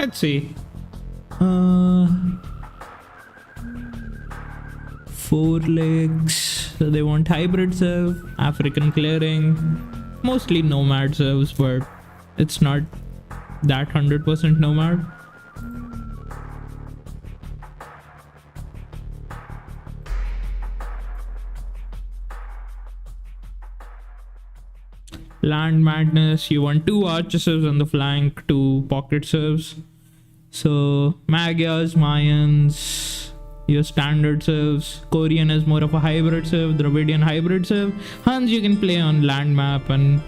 Let's see. Four legs. So they want hybrid serve, African clearing, mostly nomad serves, but it's not that 100% nomad. Land madness. You want two archer serves on the flank, two pocket serves. So Magyars, Mayans, your standard serves. Korean is more of a hybrid serve, Dravidian hybrid serve. Huns you can play on land map and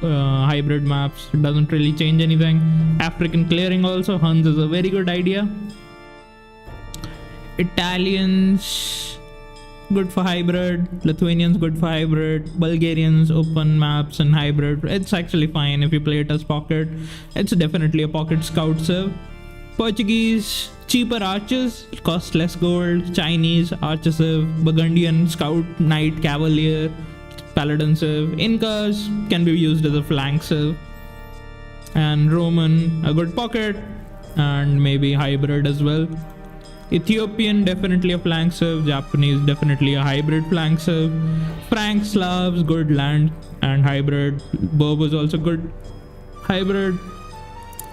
hybrid maps. It doesn't really change anything. African clearing also, Huns is a very good idea. Italians, good for hybrid. Lithuanians, good for hybrid. Bulgarians, open maps and hybrid. It's actually fine if you play it as pocket. It's definitely a pocket scout serve. Portuguese, cheaper archers, cost less gold. Chinese, archer serve. Burgundian, scout, knight, cavalier, paladin serve. Incas can be used as a flank serve. And Roman, a good pocket. And maybe hybrid as well. Ethiopian, definitely a flank serve. Japanese, definitely a hybrid flank serve. Frank, Slavs, good land and hybrid. Berbers also good hybrid.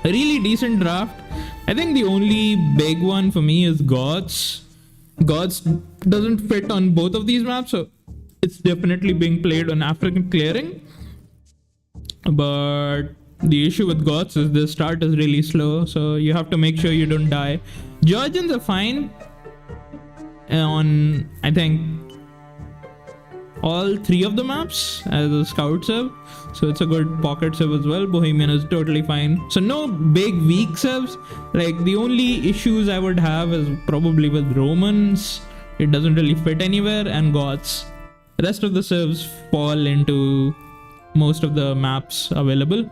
A really decent draft. I think the only big one for me is Goths. Goths doesn't fit on both of these maps, so it's definitely being played on African clearing. But the issue with Goths is the start is really slow, so you have to make sure you don't die. Georgians are fine on, I think, all three of the maps as a scout serve, so it's a good pocket serve as well. Bohemian is totally fine, so no big weak serves. Like the only issues I would have is probably with Romans, it doesn't really fit anywhere, and Goths. The rest of the serves fall into most of the maps available.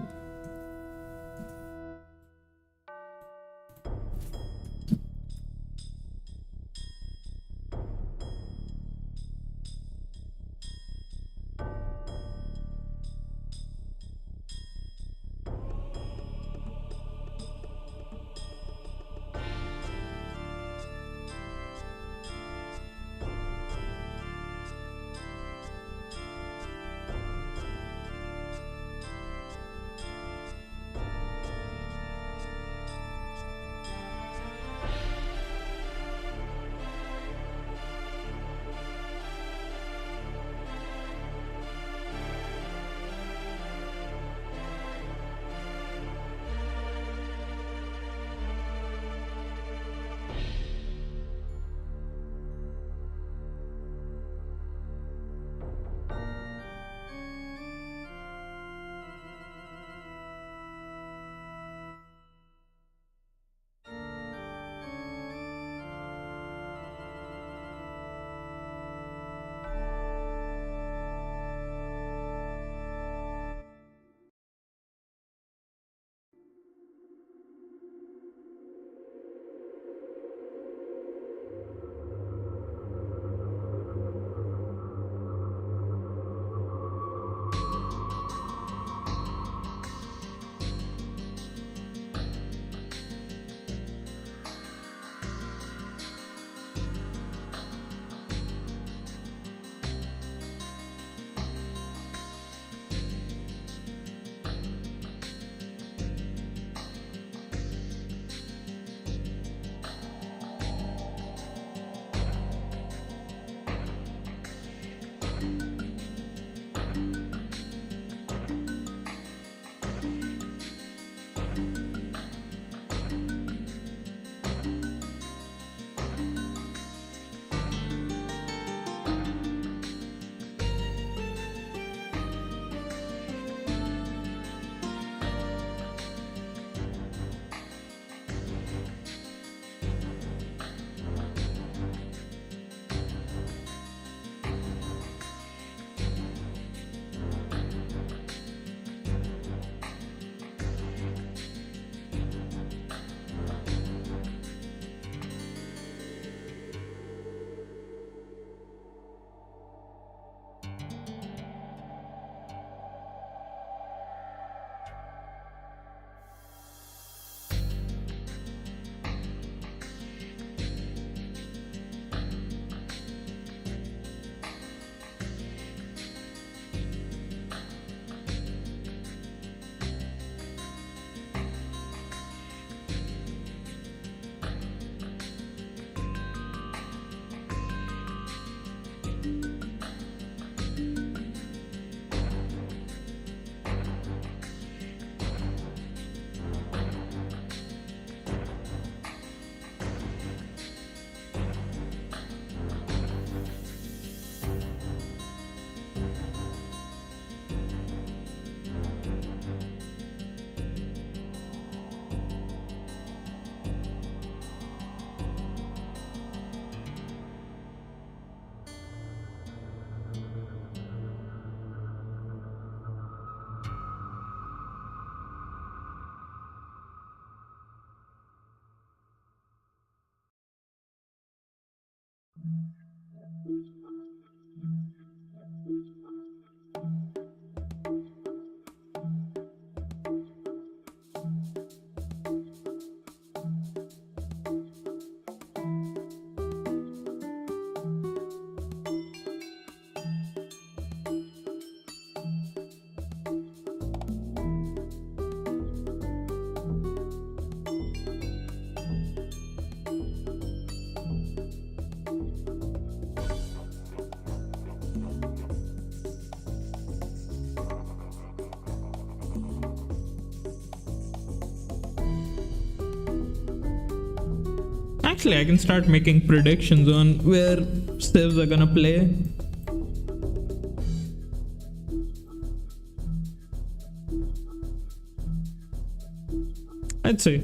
Actually, I can start making predictions on where civs are gonna play. Let's see.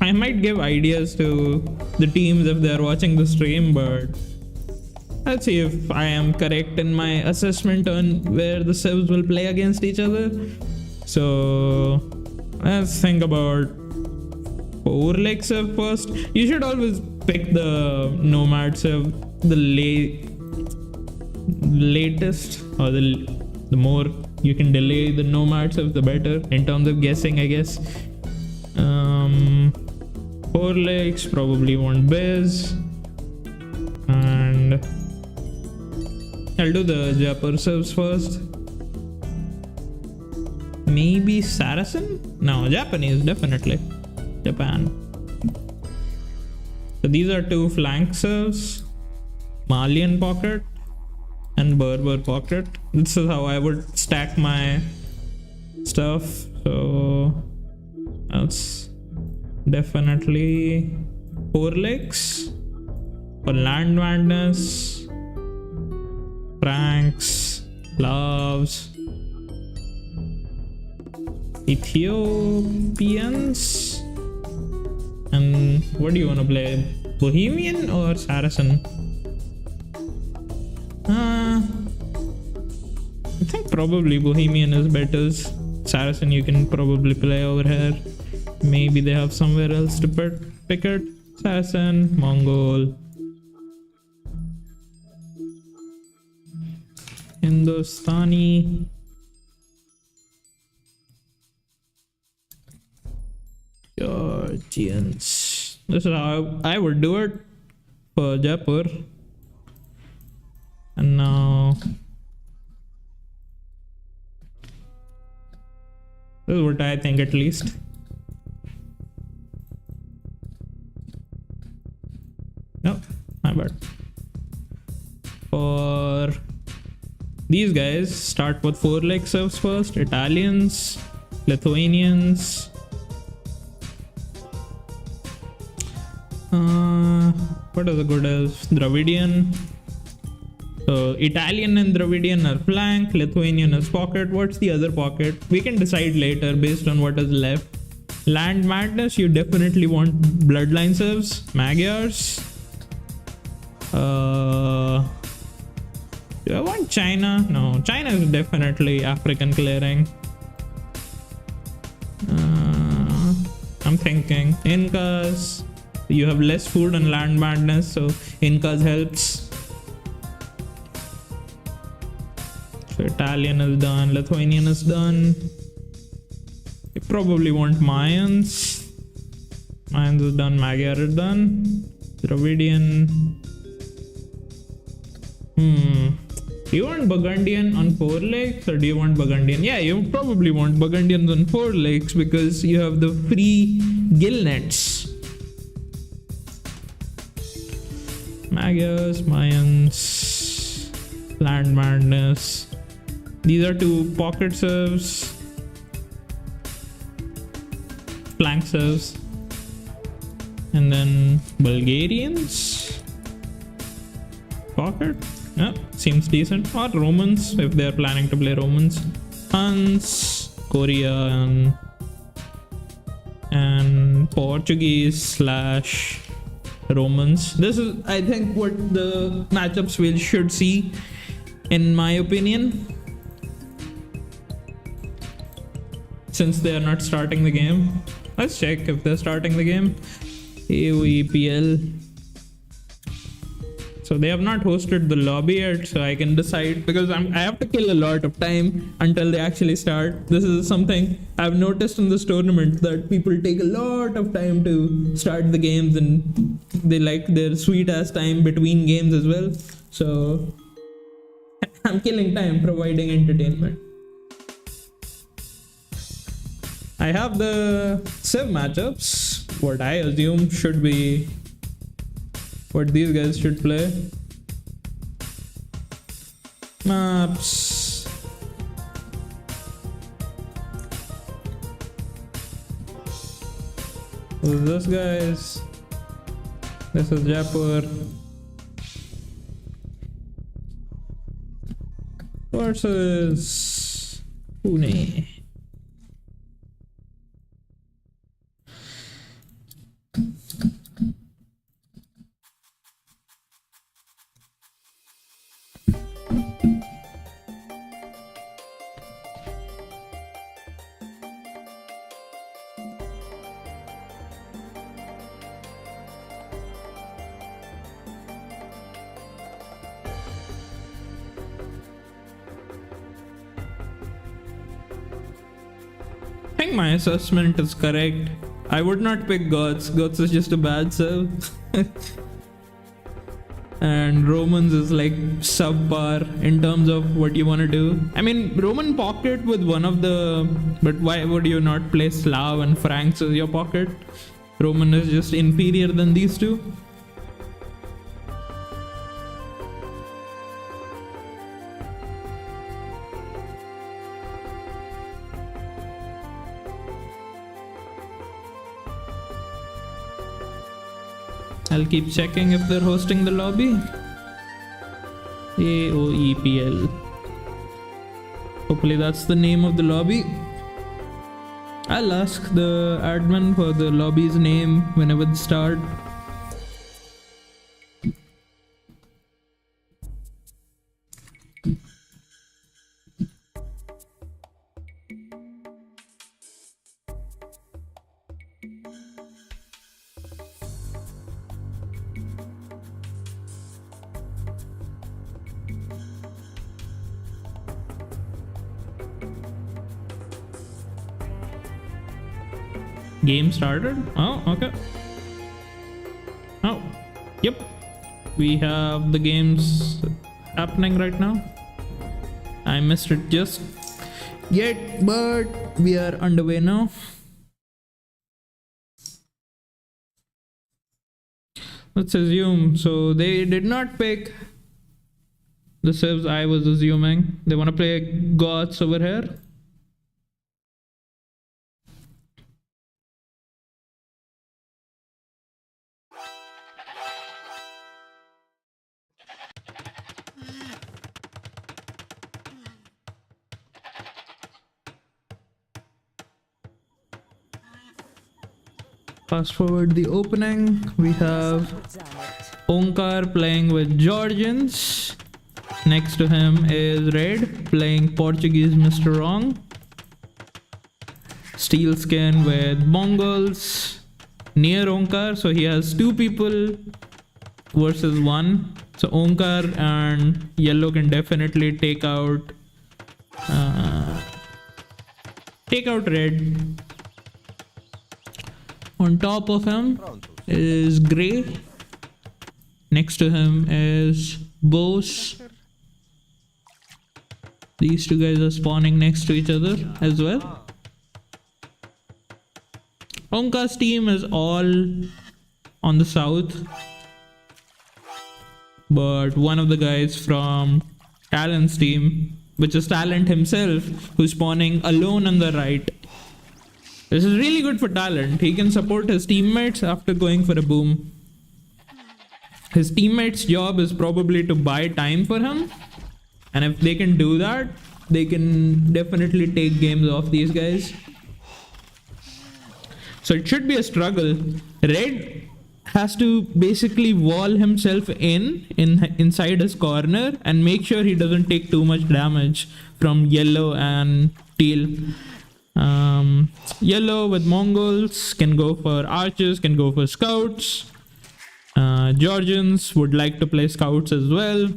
I might give ideas to the teams if they're watching the stream, but let's see if I am correct in my assessment on where the civs will play against each other. So let's think about 4-leg civ first. You should always pick the nomad civ, the latest, or the more you can delay the nomad civ, the better in terms of guessing, I guess. 4 legs probably want Biz, and I'll do the Jaipur civs first. Maybe Saracen? No, Japanese, definitely. Japan. So these are 2 flank civs, Malian pocket and Berber pocket. This is how I would stack my stuff. So that's definitely 4 legs for Land Madness, Franks, Slavs, Ethiopians, and what do you want to play? Bohemian or Saracen? I think probably Bohemian is better. Saracen you can probably play over here. Maybe they have somewhere else to pick it. Saracen, Mongol, Hindustani, Georgians. This is how I would do it for Jaipur. And now this is what I think, at least. No, my bad. For these guys, start with 4-leg civs first. Italians, Lithuanians, what are the good as? Dravidian. So Italian and Dravidian are flank, Lithuanian is pocket. What's the other pocket? We can decide later based on what is left. Land Madness, you definitely want bloodline civs. Magyars. Do I want China? No, China is definitely African clearing. I'm thinking Incas. You have less food on Land Madness, so Incas helps. So Italian is done, Lithuanian is done. You probably want Mayans. Mayans is done, Magyar is done. Dravidian. Do you want Burgundian on 4 legs or do you want Burgundian? Yeah, you probably want Burgundians on 4 legs because you have the free gill nets. Magyars, Mayans, Land Madness. These are 2 pocket serves, flank serves, and then Bulgarians, pocket. Yeah, seems decent. Or Romans if they are planning to play Romans. Huns, Korea, and Portuguese / Romans. This is, I think, what the matchups we should see, in my opinion. Since they are not starting the game. Let's check if they're starting the game. AOEPL. So they have not hosted the lobby yet, so I can decide, because I have to kill a lot of time until they actually start. This is something I've noticed in this tournament, that people take a lot of time to start the games, and they like their sweet ass time between games as well. So I'm killing time providing entertainment. I have the Civ matchups, what I assume should be what these guys should play. Maps. Who's this, guys? This is Jaipur versus Pune. I think my assessment is correct. I would not pick Gods. Gods is just a bad serve. And Romans is like subpar in terms of what you want to do. I mean, Roman pocket with one of the... But why would you not play Slav and Franks as your pocket? Roman is just inferior than these two. I'll keep checking if they're hosting the lobby. AOEPL. Hopefully that's the name of the lobby. I'll ask the admin for the lobby's name whenever they start. Game started? Oh, okay. Oh, yep. We have the games happening right now. I missed it just yet, but we are underway now. Let's assume. So they did not pick the civs I was assuming. They want to play gods over here. Fast forward the opening, we have Onkar playing with Georgians. Next to him is Red playing Portuguese Mr. Wrong. Steelskin with Mongols near Onkar, so he has two people versus one. So Onkar and Yellow can definitely take out Red. On top of him is Grey. Next to him is Bose. These two guys are spawning next to each other as well. Onkar's team is all on the south, but one of the guys from Talent's team, which is Talent himself, who's spawning alone on the right. This is really good for Talent. He can support his teammates after going for a boom. His teammates' job is probably to buy time for him. And if they can do that, they can definitely take games off these guys. So it should be a struggle. Red has to basically wall himself inside his corner and make sure he doesn't take too much damage from yellow and teal. Yellow with Mongols can go for archers, can go for scouts. Georgians would like to play scouts as well.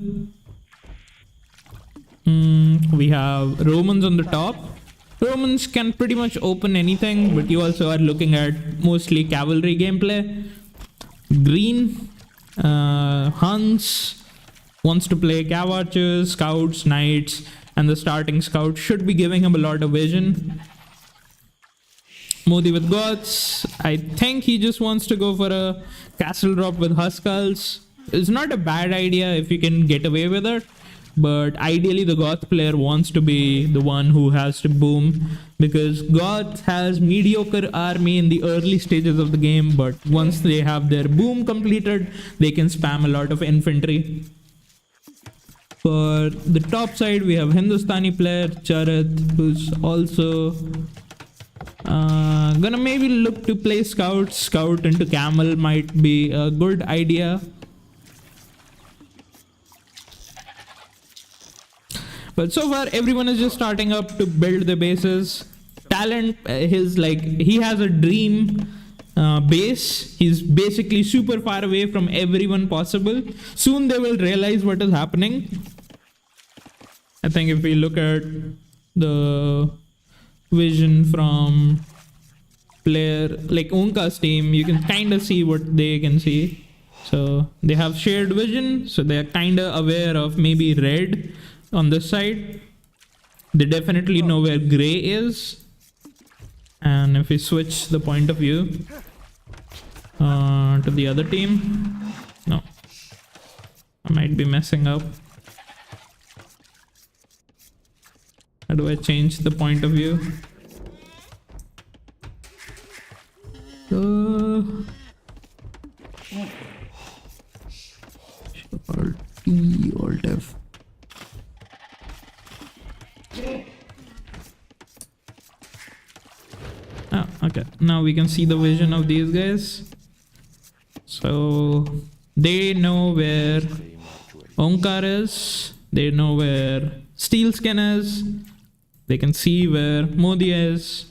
We have Romans on the top. Romans can pretty much open anything, but you also are looking at mostly cavalry gameplay. Green, Huns wants to play cav archers, scouts, knights, and the starting scout should be giving him a lot of vision. Modi with Goths, I think he just wants to go for a castle drop with Huskals. It's not a bad idea if you can get away with it, but ideally the Goth player wants to be the one who has to boom, because Goth has mediocre army in the early stages of the game, but once they have their boom completed, they can spam a lot of infantry. For the top side, we have Hindustani player Charat, who's also gonna maybe look to play scout. Scout into camel might be a good idea. But so far, everyone is just starting up to build their bases. Talent, he has a dream base. He's basically super far away from everyone possible. Soon they will realize what is happening. I think if we look at the vision from player like Onka's team, you can kind of see what they can see. So they have shared vision, so they're kind of aware of maybe red on this side. They definitely know where gray is. And if we switch the point of view to the other team, no, I might be messing up. How do I change the point of view? Alt T, Alt F. Oh, okay. Now we can see the vision of these guys. So they know where Onkar is. They know where Steelskin is. They can see where Modi is.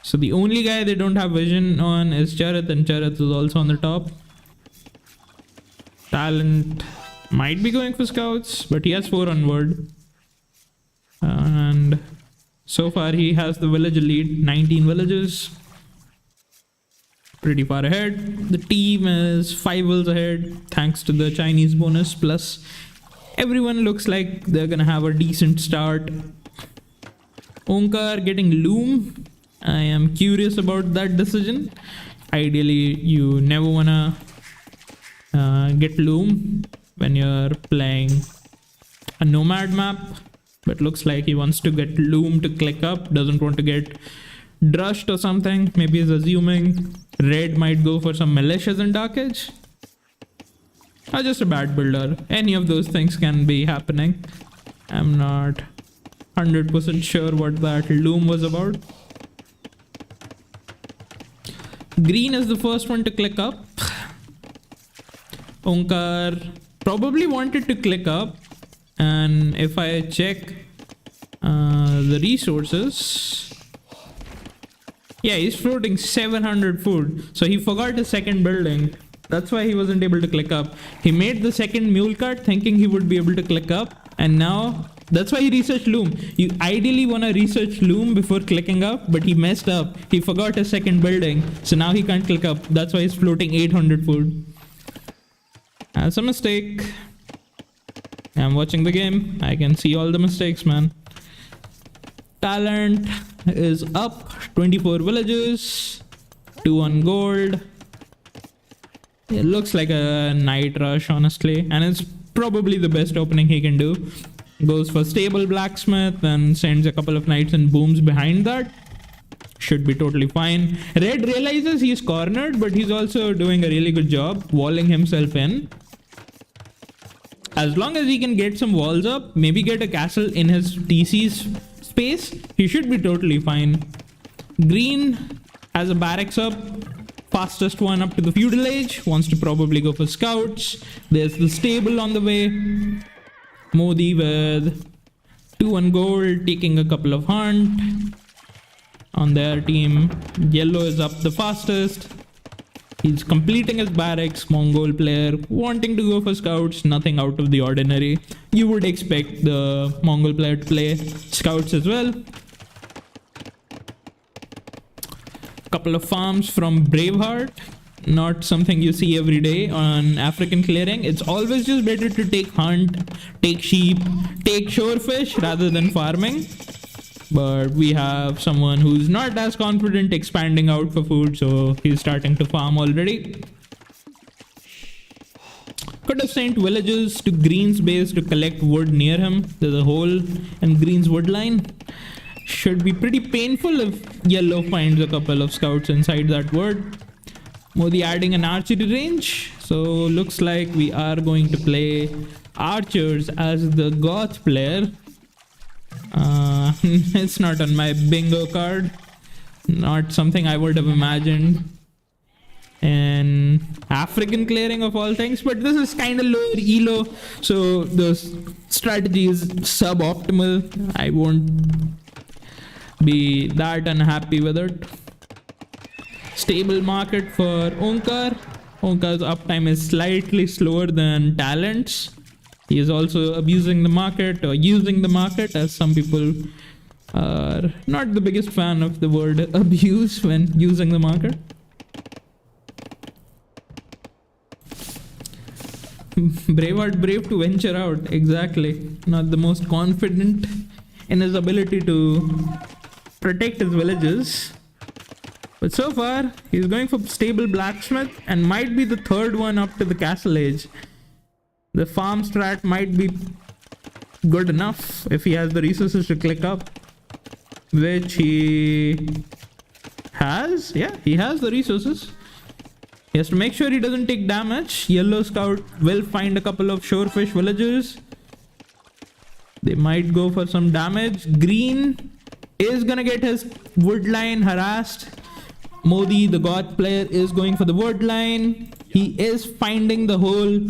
So the only guy they don't have vision on is Charat, and Charat is also on the top. Talent might be going for scouts, but he has 4 on word. And so far he has the village lead, 19 villages. Pretty far ahead. The team is 5 vills ahead thanks to the Chinese bonus, plus everyone looks like they're gonna have a decent start. Onkar getting loom. I am curious about that decision. Ideally, you never wanna get loom when you're playing a nomad map, but looks like he wants to get loom to click up, doesn't want to get drushed or something. Maybe he's assuming red might go for some militias and dark age, or just a bad builder. Any of those things can be happening. I'm not 100% sure what that loom was about. Green is the first one to click up. Onkar probably wanted to click up, and if I check the resources, yeah, he's floating 700 food, so he forgot his second building. That's why he wasn't able to click up. He made the second mule cart thinking he would be able to click up, and now that's why he researched loom. You ideally want to research loom before clicking up, but he messed up. He forgot his second building, so now he can't click up. That's why he's floating 800 food. That's a mistake. I'm watching the game. I can see all the mistakes, man. Talent is up. 24 villages. 2 on gold. It looks like a night rush, honestly. And it's probably the best opening he can do. Goes for stable blacksmith and sends a couple of knights and booms behind that. Should be totally fine. Red realizes he's cornered, but he's also doing a really good job walling himself in. As long as he can get some walls up, maybe get a castle in his TC's space, he should be totally fine. Green has a barracks up. Fastest one up to the feudal age. Wants to probably go for scouts. There's the stable on the way. Modi with 2-1 gold, taking a couple of hunt on their team. Yellow is up the fastest. He's completing his barracks. Mongol player wanting to go for scouts. Nothing out of the ordinary. You would expect the Mongol player to play scouts as well. Couple of farms from Braveheart. Not something you see every day on African clearing. It's always just better to take hunt, take sheep, take shorefish rather than farming. But we have someone who's not as confident expanding out for food, so he's starting to farm already. Could have sent villages to Green's base to collect wood near him. There's a hole in Green's wood line. Should be pretty painful if Yellow finds a couple of scouts inside that wood. Modi adding an archery range. So looks like we are going to play archers as the Goth player. It's not on my bingo card. Not something I would have imagined in African clearing of all things, but this is kind of lower elo, so the strategy is suboptimal. I won't be that unhappy with it. Stable market for Onkar. Onkar's uptime is slightly slower than Talent's. He is also abusing the market, or using the market, as some people are not the biggest fan of the word abuse when using the market. Braveheart brave to venture out, exactly. Not the most confident in his ability to protect his villages. But so far, he's going for stable blacksmith and might be the third one up to the castle age. The farm strat might be good enough if he has the resources to click up, which he has. Yeah, he has the resources. He has to make sure he doesn't take damage. Yellow scout will find a couple of shorefish villagers. They might go for some damage. Green is gonna get his wood line harassed. Modi, the god player, is going for the wood line. He is finding the hole.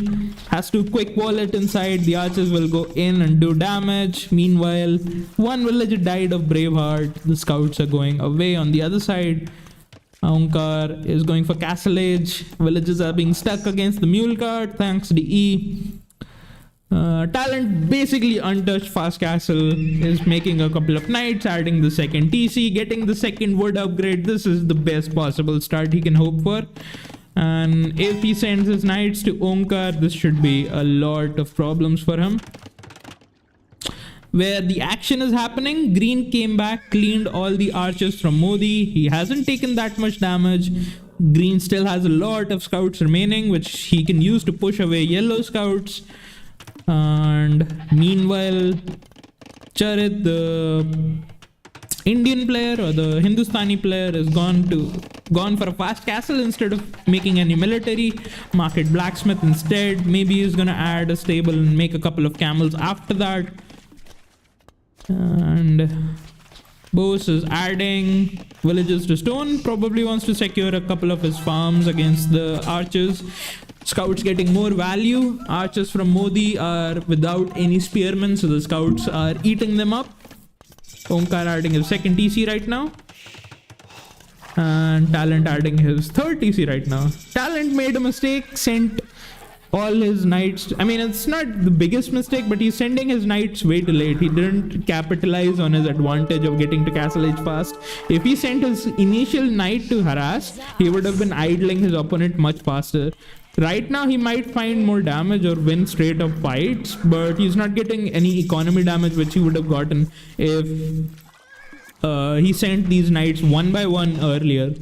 Has to quick wall it inside. The archers will go in and do damage. Meanwhile, one villager died of Braveheart. The scouts are going away on the other side. Onkar is going for castle age. Villages are being stuck against the mule cart. Thanks DE. Talent basically untouched fast castle, is making a couple of knights, adding the second TC, getting the second wood upgrade. This is the best possible start he can hope for. And if he sends his knights to Onkar, this should be a lot of problems for him. Where the action is happening, Green came back, cleaned all the archers from Modi. He hasn't taken that much damage. Green still has a lot of scouts remaining, which he can use to push away yellow scouts. And meanwhile, Charit, the Indian player or the Hindustani player, is gone for a fast castle instead of making any military. Market blacksmith instead. Maybe he's gonna add a stable and make a couple of camels after that. And Bose is adding villages to stone. Probably wants to secure a couple of his farms against the archers. Scouts getting more value. Archers from Modi are without any spearmen, so the scouts are eating them up. Onkar adding his second TC right now. And Talent adding his third TC right now. Talent made a mistake, sent all his knights. I mean, it's not the biggest mistake, but he's sending his knights way too late. He didn't capitalize on his advantage of getting to castle age fast. If he sent his initial knight to harass, he would have been idling his opponent much faster. Right now, he might find more damage or win straight up fights, but he's not getting any economy damage, which he would have gotten if he sent these knights one by one earlier.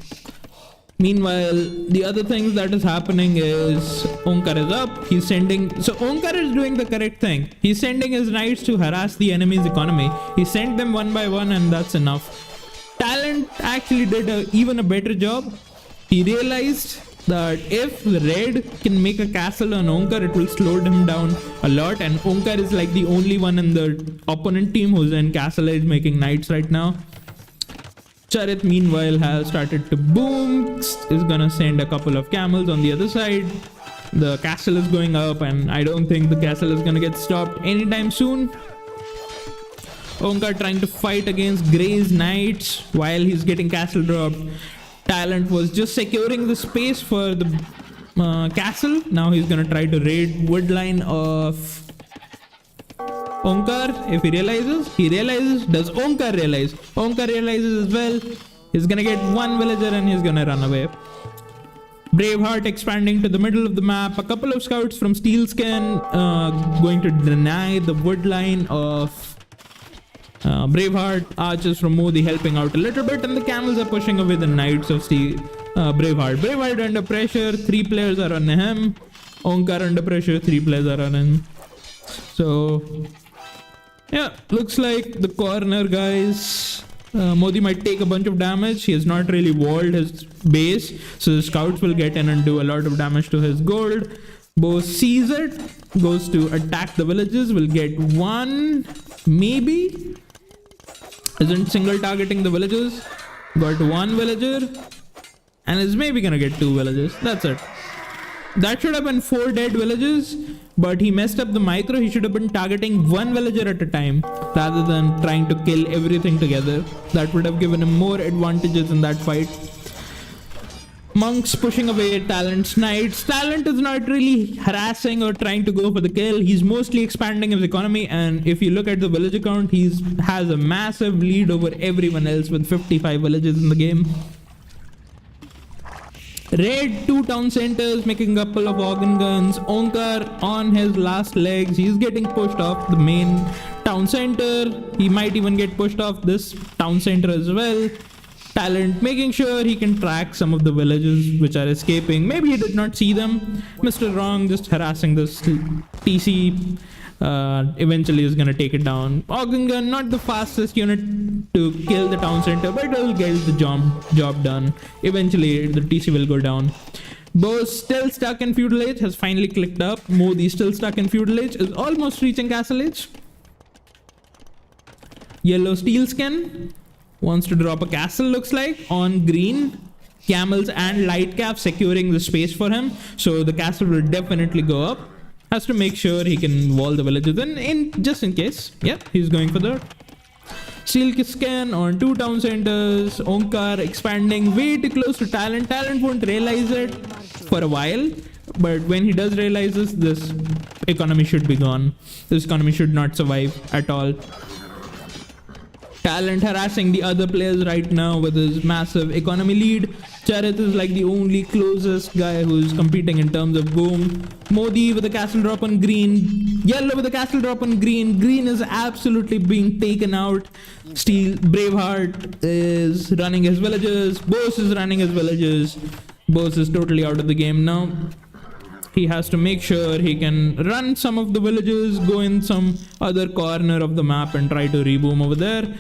Meanwhile, the other thing that is happening is Onkar is up. He's sending... So Onkar is doing the correct thing. He's sending his knights to harass the enemy's economy. He sent them one by one, and that's enough. Talent actually did even a better job. He realized that if the red can make a castle on Onkar, it will slow him down a lot. And Onkar is like the only one in the opponent team who's in castle age making knights right now. Charit meanwhile has started to boom, is gonna send a couple of camels on the other side. The castle is going up and I don't think the castle is gonna get stopped anytime soon. Onkar trying to fight against Grey's Knights while he's getting castle dropped. Talent was just securing the space for the castle. Now he's gonna try to raid woodline of Onkar. If he realizes, does Onkar realize? Onkar realizes as well. He's gonna get one villager and he's gonna run away. Braveheart expanding to the middle of the map. A couple of scouts from Steelskin going to deny the woodline of Braveheart. Archers from Modi helping out a little bit, and the camels are pushing away the knights of Braveheart. Braveheart under pressure, 3 players are on him. Onkar under pressure, 3 players are on him. So yeah, looks like the corner guys, Modi might take a bunch of damage. He has not really walled his base, so the scouts will get in and do a lot of damage to his gold. Bo sees it, goes to attack the villages, will get one, maybe. Isn't single targeting the villages. Got 1 villager and is maybe gonna get 2 villagers. That's it. That should have been 4 dead villages, but he messed up the micro. He should have been targeting 1 villager at a time rather than trying to kill everything together. That would have given him more advantages in that fight. Monks pushing away Talent's knights. Talent is not really harassing or trying to go for the kill. He's mostly expanding his economy, and if you look at the village count, he has a massive lead over everyone else with 55 villages in the game. Raid 2 town centers, making a couple of organ guns. Onkar on his last legs. He's getting pushed off the main town center. He might even get pushed off this town center as well. Talent making sure he can track some of the villages which are escaping. Maybe he did not see them. Mr. Wrong just harassing this TC. Eventually is gonna take it down. Organ gun, not the fastest unit to kill the town center, but it will get the job done. Eventually the TC will go down. Bose still stuck in feudal age, has finally clicked up. Modi still stuck in feudal age, is almost reaching castle age. Yellow steel skin wants to drop a castle, looks like, on green. Camels and light cap securing the space for him, so the castle will definitely go up. Has to make sure he can wall the villages in just in case. Yeah, he's going for that. Steel scan on 2 town centers. Onkar expanding way too close to Talent. Talent won't realize it for a while, but when he does realize this economy should be gone. This economy should not survive at all. Talent harassing the other players right now with his massive economy lead. Charit is like the only closest guy who's competing in terms of boom. Modi with a castle drop on green. Yellow with a castle drop on green. Green is absolutely being taken out. Steel Braveheart is running his villages. Bose is running his villages. Bose is totally out of the game now. He has to make sure he can run some of the villages, go in some other corner of the map and try to reboom over there.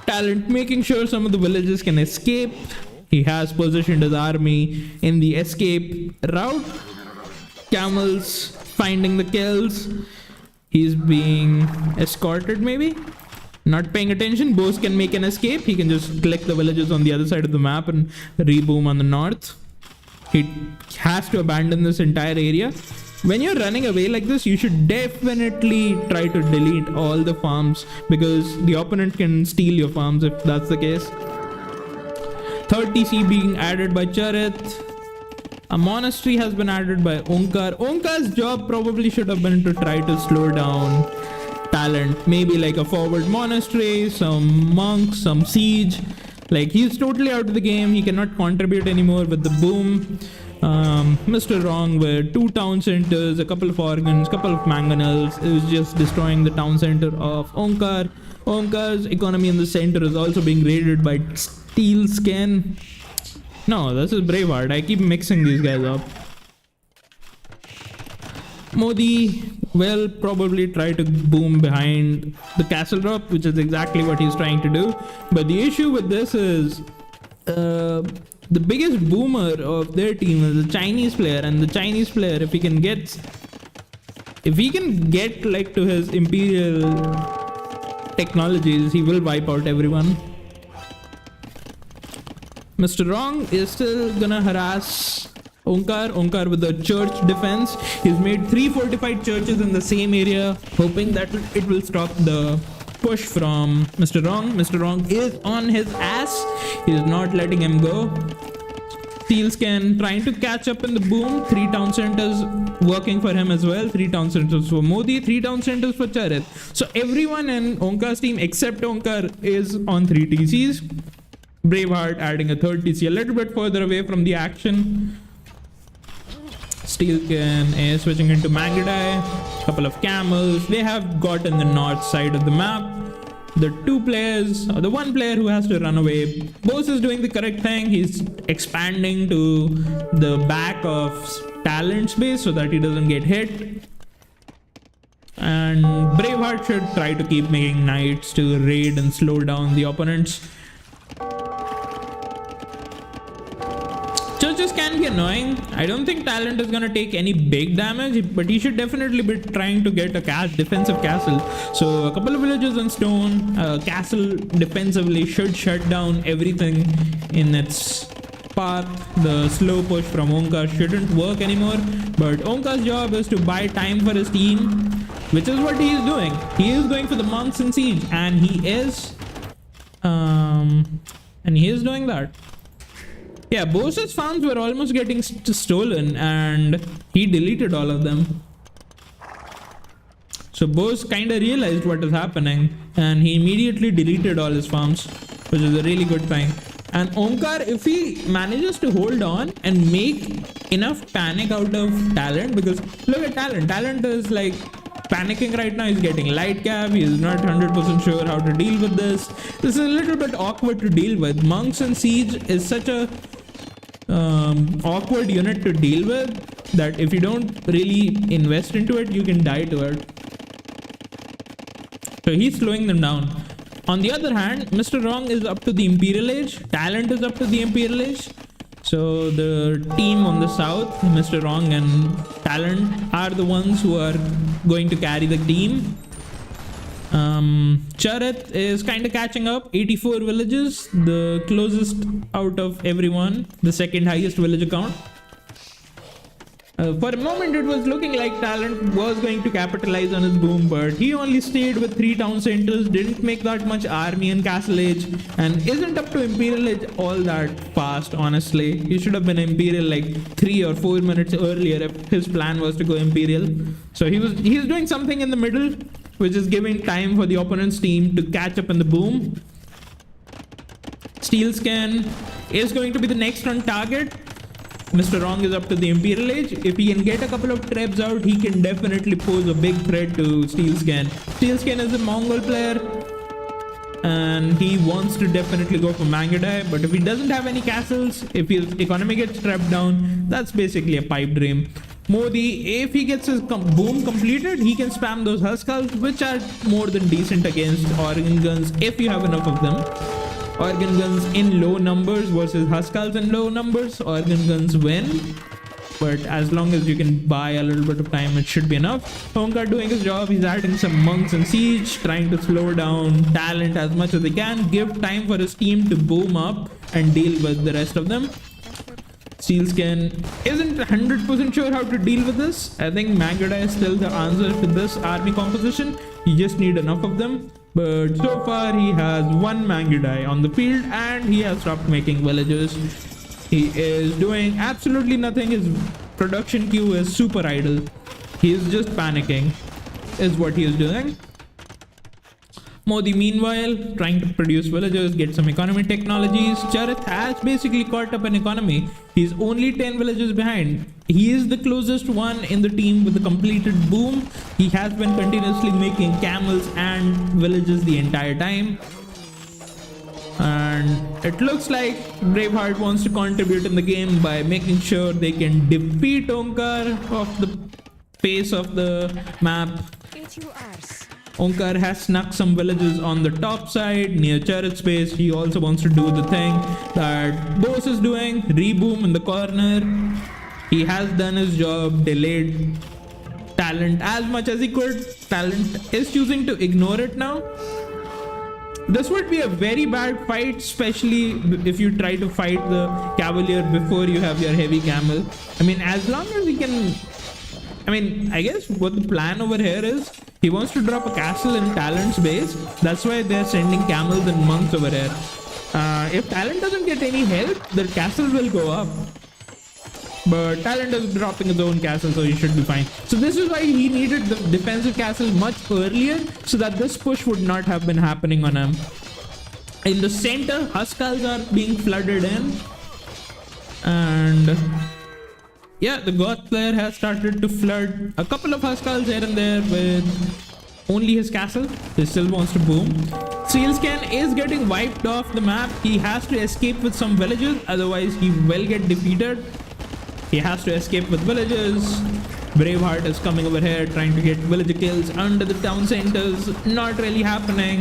Talent making sure some of the villages can escape. He has positioned his army in the escape route. Camels finding the kills. He's being escorted maybe. Not paying attention. Bose can make an escape. He can just collect the villages on the other side of the map and reboom on the north. He has to abandon this entire area. When you're running away like this, you should definitely try to delete all the farms, because the opponent can steal your farms if that's the case. 30C being added by Charit. A monastery has been added by Onkar. Onkar's job probably should have been to try to slow down Talent. Maybe like a forward monastery, some monks, some siege. Like, he's totally out of the game. He cannot contribute anymore with the boom. Mr. Wrong with 2 town centers, a couple of organs, couple of mangonels. It was just destroying the town center of Onkar. Onkar's economy in the center is also being raided by Steel Skin. No, this is Braveheart. I keep mixing these guys up. Modi will probably try to boom behind the castle drop, which is exactly what he's trying to do. But the issue with this is the biggest boomer of their team is a Chinese player, and the Chinese player, if he can get like to his imperial technologies, he will wipe out everyone. Mr. Wrong is still gonna harass Onkar. Onkar with the church defense. He's made 3 fortified churches in the same area, hoping that it will stop the push from Mr. Wrong. Mr. Wrong is on his ass. He's not letting him go. Steelscan trying to catch up in the boom. 3 town centers working for him as well. 3 town centers for Modi, 3 town centers for Charit. So everyone in Onkar's team except Onkar is on 3 TCs. Braveheart adding a 3rd TC a little bit further away from the action. Steelscan is switching into Mangudai. Couple of camels. They have gotten the north side of the map. The 2 players, or the 1 player who has to run away. Bose is doing the correct thing. He's expanding to the back of Talent's base so that he doesn't get hit. And Braveheart should try to keep making knights to raid and slow down the opponents. Churches can be annoying. I don't think Talent is gonna take any big damage, but he should definitely be trying to get a defensive castle. So a couple of villages on stone, castle defensively should shut down everything in its path. The slow push from Onkar shouldn't work anymore, but Onkar's job is to buy time for his team, which is what he is doing. He is going for the monks in siege, and he is doing that. Yeah, Bose's farms were almost getting stolen and he deleted all of them. So Bose kind of realized what is happening and he immediately deleted all his farms, which is a really good thing. And Onkar, if he manages to hold on and make enough panic out of Talent, because look at Talent is like panicking right now. He's getting light cap. He's not 100% sure how to deal with this. This is a little bit awkward to deal with. Monks and siege is such a awkward unit to deal with that if you don't really invest into it, you can die to it. So he's slowing them down. On the other hand, Mr. Wrong is up to the Imperial Age. Talent is up to the Imperial Age. So the team on the south, Mr. Wrong and Talent, are the ones who are going to carry the team. Charit is kind of catching up. 84 villages, the closest out of everyone, the 2nd highest village count. For a moment it was looking like Talent was going to capitalize on his boom, but he only stayed with 3 town centers, didn't make that much army in Castle Age, and isn't up to Imperial Age all that fast, honestly. He should have been Imperial like 3 or 4 minutes earlier if his plan was to go Imperial. So he's doing something in the middle, which is giving time for the opponent's team to catch up in the boom. Steelscan is going to be the next on target. Mr. Wrong is up to the Imperial Age. If he can get a couple of trebs out, he can definitely pose a big threat to Steelscan. Steelscan is a Mongol player and he wants to definitely go for Mangudai, but if he doesn't have any castles, if his economy gets trapped down, that's basically a pipe dream. Modi, if he gets his boom completed, he can spam those Huskarls, which are more than decent against organ guns if you have enough of them. Organ guns in low numbers versus Huskarls in low numbers, organ guns win. But as long as you can buy a little bit of time, it should be enough. Onkar doing his job. He's adding some monks and siege, trying to slow down Talent as much as he can, give time for his team to boom up and deal with the rest of them. Steelscan isn't 100% sure how to deal with this. I think Mangudai is still the answer to this army composition. You just need enough of them. But so far he has 1 Mangudai on the field and he has stopped making villagers. He is doing absolutely nothing. His production queue is super idle. He is just panicking is what he is doing. Modi meanwhile trying to produce villagers, get some economy technologies. Charit has basically caught up in economy. He's only 10 villages behind. He is the closest one in the team with the completed boom. He has been continuously making camels and villages the entire time. And it looks like Braveheart wants to contribute in the game by making sure they can defeat Onkar off the face of the map. Onkar has snuck some villages on the top side near Charit's base. He also wants to do the thing that Bose is doing, reboom in the corner. He has done his job, delayed Talent as much as he could. Talent is choosing to ignore it now. This would be a very bad fight, especially if you try to fight the Cavalier before you have your heavy camel. I mean, as long as he can... I mean, I guess what the plan over here is, he wants to drop a castle in Talent's base. That's why they're sending camels and monks over here. If Talent doesn't get any help, the castle will go up. But Talent is dropping his own castle, so he should be fine. So this is why he needed the defensive castle much earlier, so that this push would not have been happening on him. In the center, Huskals are being flooded in. And yeah, the Goth player has started to flood a couple of Huskals here and there with only his castle. He still wants to boom. Sealscan is getting wiped off the map. He has to escape with some villages, otherwise he will get defeated. He has to escape with villages. Braveheart is coming over here trying to get villager kills under the town centers. Not really happening.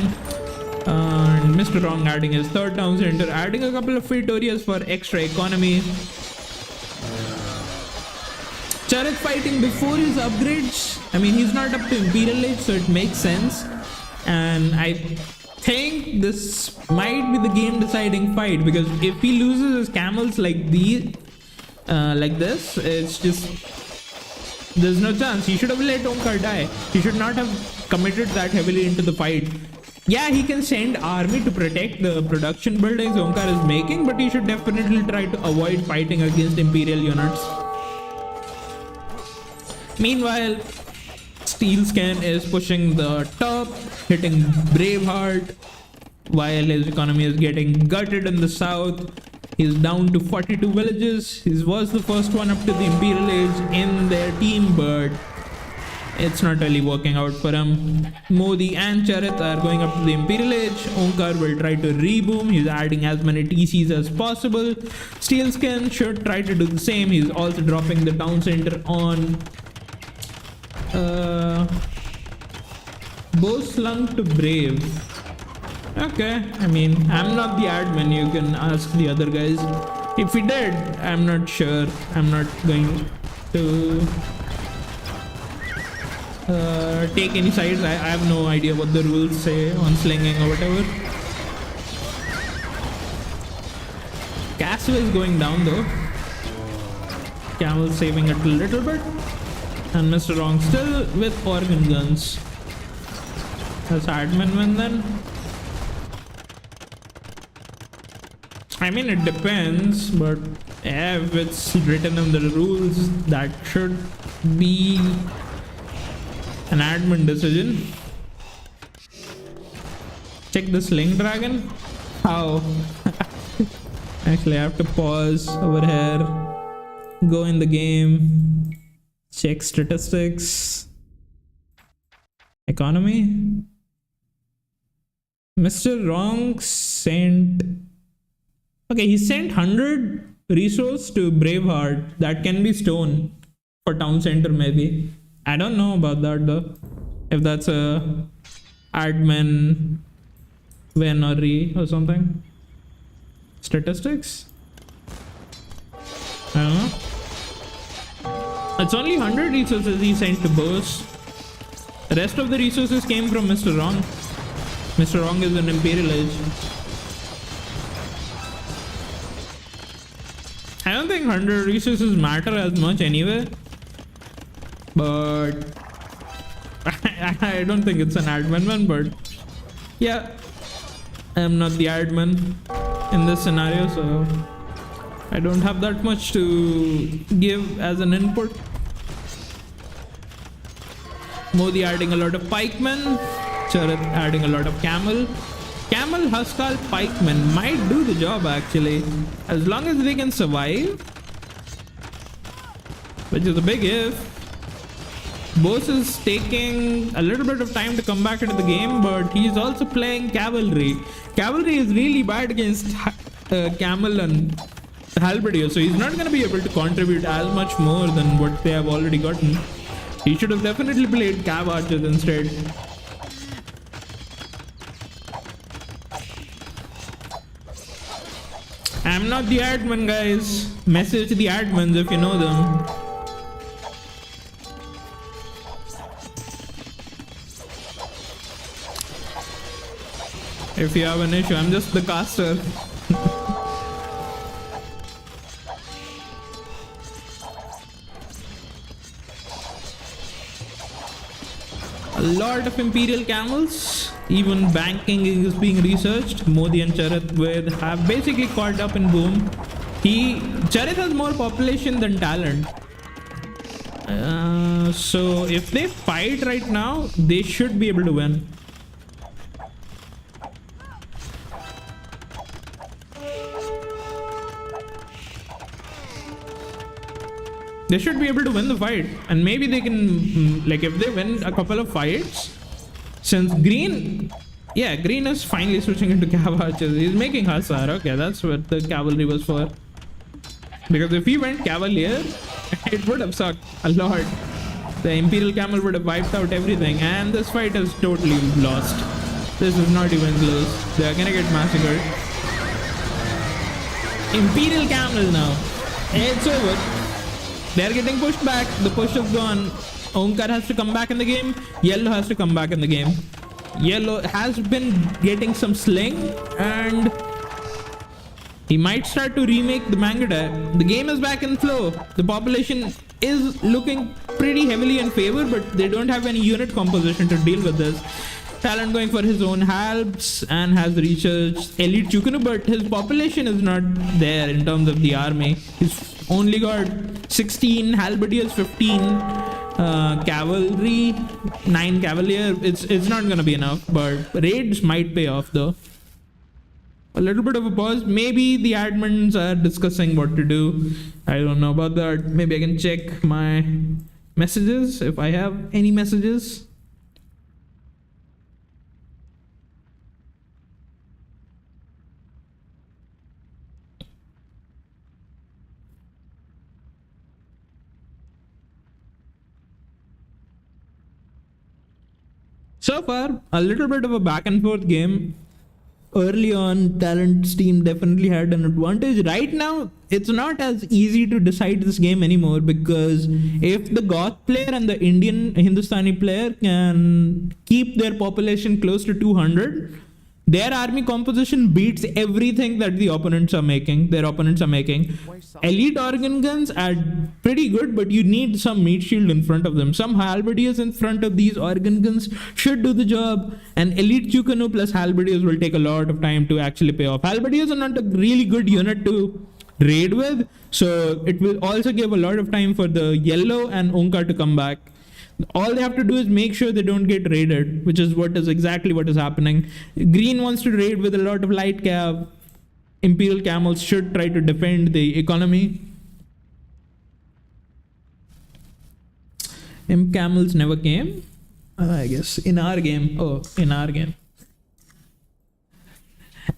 And Mr. Wrong adding his third town center, adding a couple of Fetorias for extra economy. Charit fighting before his upgrades. I mean, he's not up to Imperial Age, so it makes sense. And I think this might be the game deciding fight, because if he loses his camels like these, like this, it's just, there's no chance. He should have let Omkar die. He should not have committed that heavily into the fight. Yeah, he can send army to protect the production buildings Omkar is making, but he should definitely try to avoid fighting against Imperial units. Meanwhile, Steelscan is pushing the top, hitting Braveheart, while his economy is getting gutted in the south. He's down to 42 villages. He was the first one up to the Imperial Age in their team, but it's not really working out for him. Modi and Charit are going up to the Imperial Age. Omkar will try to reboom. He's adding as many TCs as possible. Steelscan should try to do the same. He's also dropping the town center on Bow slung to Brave. Okay, I mean, I'm not the admin, you can ask the other guys. If he did, I'm not sure. I'm not going to take any sides. I have no idea what the rules say on slinging or whatever. Castle is going down though. Camel saving it a little bit. And Mr. Wrong still with organ guns. That's admin win then. I mean, it depends, but if it's written in the rules, that should be an admin decision. Check the sling dragon. How? Actually, I have to pause over here. Go in the game. Check statistics. Economy. Mr. Wrong sent... Okay, he sent 100 resource to Braveheart. That can be stone for town center maybe. I don't know about that though. If that's a admin win or re or something. Statistics? I don't know. It's only 100 resources he sent to Bose. The rest of the resources came from Mr. Wrong. Mr. Wrong is an Imperial Age. I don't think 100 resources matter as much anyway, but I don't think it's an admin one, but yeah, I'm not the admin in this scenario, so I don't have that much to give as an input. Modi adding a lot of pikemen, Charit adding a lot of camel. Camel, Huskal, pikemen might do the job actually, as long as they can survive, which is a big if. Bose is taking a little bit of time to come back into the game, but he's also playing cavalry. Cavalry is really bad against camel and halberdier, so he's not going to be able to contribute as much more than what they have already gotten. He should have definitely played cav archers instead. I'm not the admin, guys. Message the admins if you know them. If you have an issue, I'm just the caster. A lot of Imperial camels. Even banking is being researched. Modi and Charit have basically caught up in boom. Charit has more population than talent. So if they fight right now, they should be able to win. They should be able to win the fight, and maybe they can, like, if they win a couple of fights, since green is finally switching into cav archers. He's making Hussar. Okay, that's what the cavalry was for. Because if he went cavalier, it would have sucked a lot. The Imperial camel would have wiped out everything, and this fight is totally lost. This is not even close. They are gonna get massacred. Imperial camel now. It's over. They're getting pushed back. The push is gone. Onkar has to come back in the game. Yellow has to come back in the game. Yellow has been getting some sling, and he might start to remake the Mangada. The game is back in flow. The population is looking pretty heavily in favor, but they don't have any unit composition to deal with this. Talent going for his own halbs and has researched Elite Chukunu, but his population is not there in terms of the army. He's only got 16 halberdiers, 15 cavalry, 9 cavalier. It's not gonna be enough, but raids might pay off though. A little bit of a pause. Maybe the admins are discussing what to do. I don't know about that. Maybe I can check my messages if I have any messages. So far, a little bit of a back and forth game. Early on, Talent's team definitely had an advantage. Right now, it's not as easy to decide this game anymore, because if the Goth player and the Indian Hindustani player can keep their population close to 200, their army composition beats everything that their opponents are making. Elite organ guns are pretty good, but you need some meat shield in front of them. Some halberdiers in front of these organ guns should do the job. And Elite Chukanu plus halberdiers will take a lot of time to actually pay off. Halberdiers are not a really good unit to raid with, so it will also give a lot of time for the yellow and Onkar to come back. All they have to do is make sure they don't get raided, which is exactly what is happening. Green wants to raid with a lot of light cav. Imperial camels should try to defend the economy. Imp camels never came, I guess, in our game. Oh, in our game.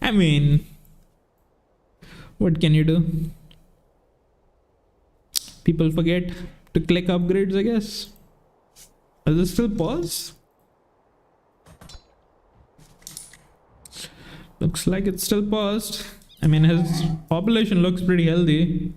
I mean, what can you do? People forget to click upgrades, I guess. Is it still pause? Looks like it's still paused. I mean, his population looks pretty healthy.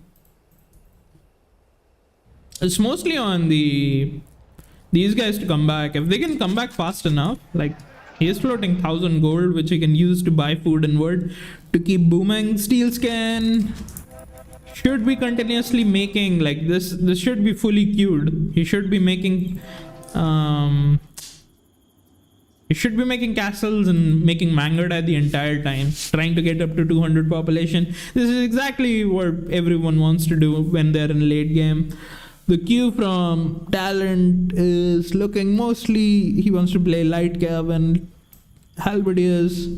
It's mostly on these guys to come back. If they can come back fast enough, like he is floating 1,000 gold, which he can use to buy food and wood to keep booming. Steel scan should be continuously making, like, this should be fully queued. He should be making castles and making Mangada the entire time, trying to get up to 200 population. This is exactly what everyone wants to do when they're in late game. The queue from Talent is looking mostly, he wants to play light cav and halberdiers.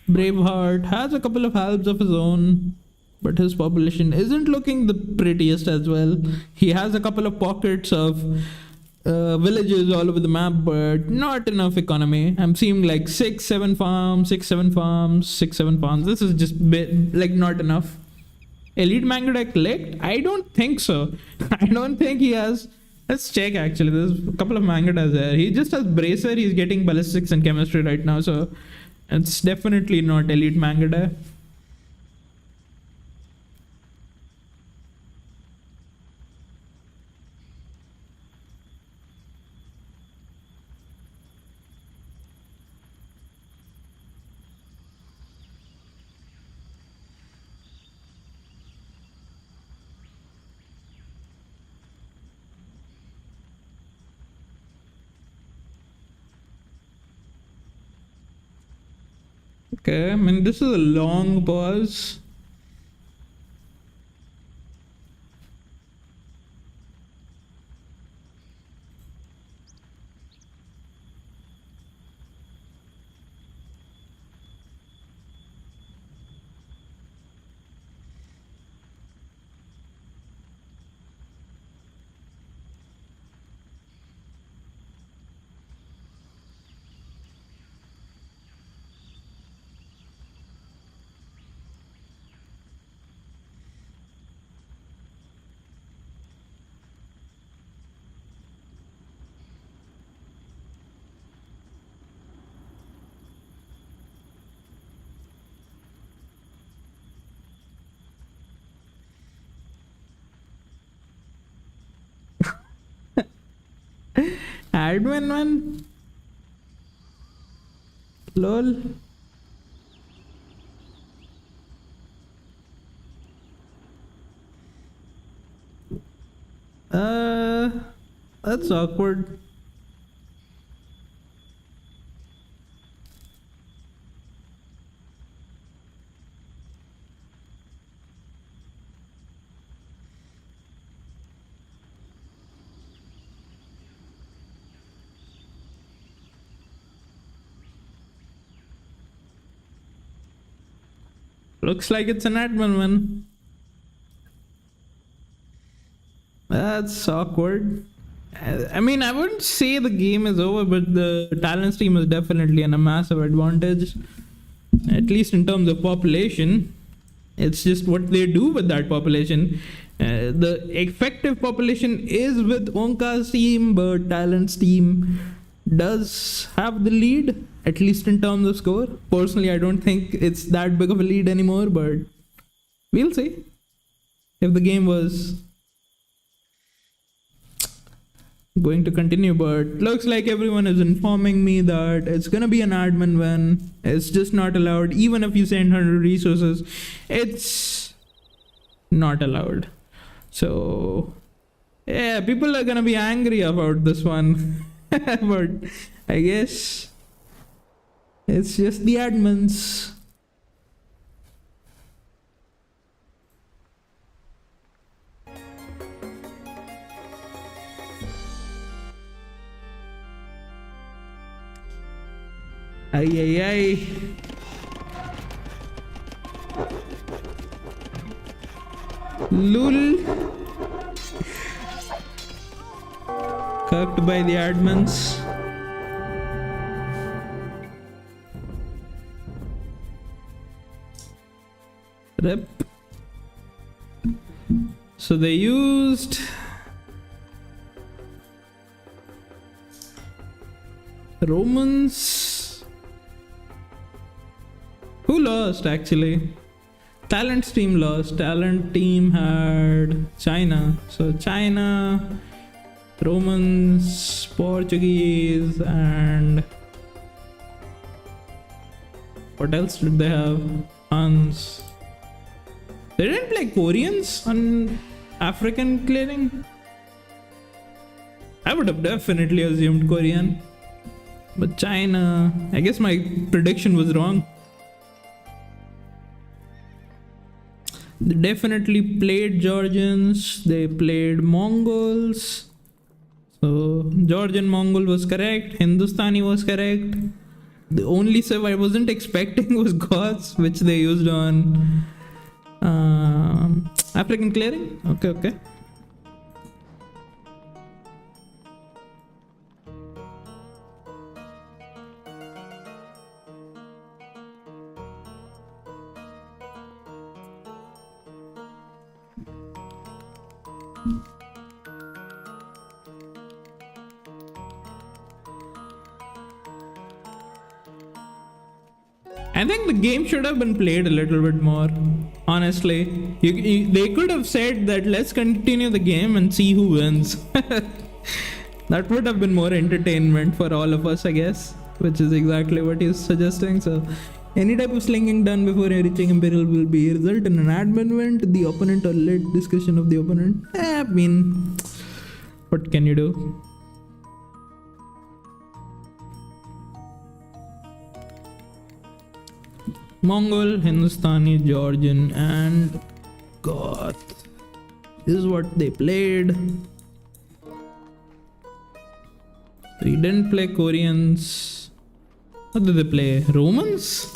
Braveheart has a couple of halbs of his own, but his population isn't looking the prettiest as well. He has a couple of pockets of villages all over the map, but not enough economy. I'm seeing like 6-7 farms. This is just like not enough. Elite Mangada clicked? I don't think so. I don't think he has. Let's check actually. There's a couple of Mangadas there. He just has Bracer. He's getting ballistics and chemistry right now, so it's definitely not Elite Mangada. Okay, I mean, this is a long pause. Admin one? Lol. Uh, that's awkward. Looks like it's an admin one. That's awkward. I mean, I wouldn't say the game is over, but the Talents team is definitely in a massive advantage, at least in terms of population. It's just what they do with that population. The effective population is with Onka's team, but Talent's team does have the lead, at least in terms of score. Personally, I don't think it's that big of a lead anymore, but we'll see. If the game was going to continue, but looks like everyone is informing me that it's gonna be an admin win. It's just not allowed. Even if you send 100 resources, it's not allowed. So yeah, people are gonna be angry about this one. But I guess it's just the admins. Ay, ay, ay. Lul. Cucked by the admins. Rip. So they used Romans. Who lost actually? Talent's team lost. Talent team had China. So China, Romans, Portuguese, and what else did they have? Huns. They didn't play Koreans on African clearing. I would have definitely assumed Korean. But China, I guess my prediction was wrong. They definitely played Georgians, they played Mongols. So Georgian Mongol was correct, Hindustani was correct. The only save I wasn't expecting was Goths, which they used on African clearing. Okay. I think the game should have been played a little bit more. Honestly, they could have said that let's continue the game and see who wins. That would have been more entertainment for all of us, I guess, which is exactly what he's suggesting. So any type of slinging done before reaching Imperial will be result in an admin win to the opponent or late discussion of the opponent. I mean, what can you do? Mongol, Hindustani, Georgian, and Goth. This is what they played. They didn't play Koreans. What did they play? Romans?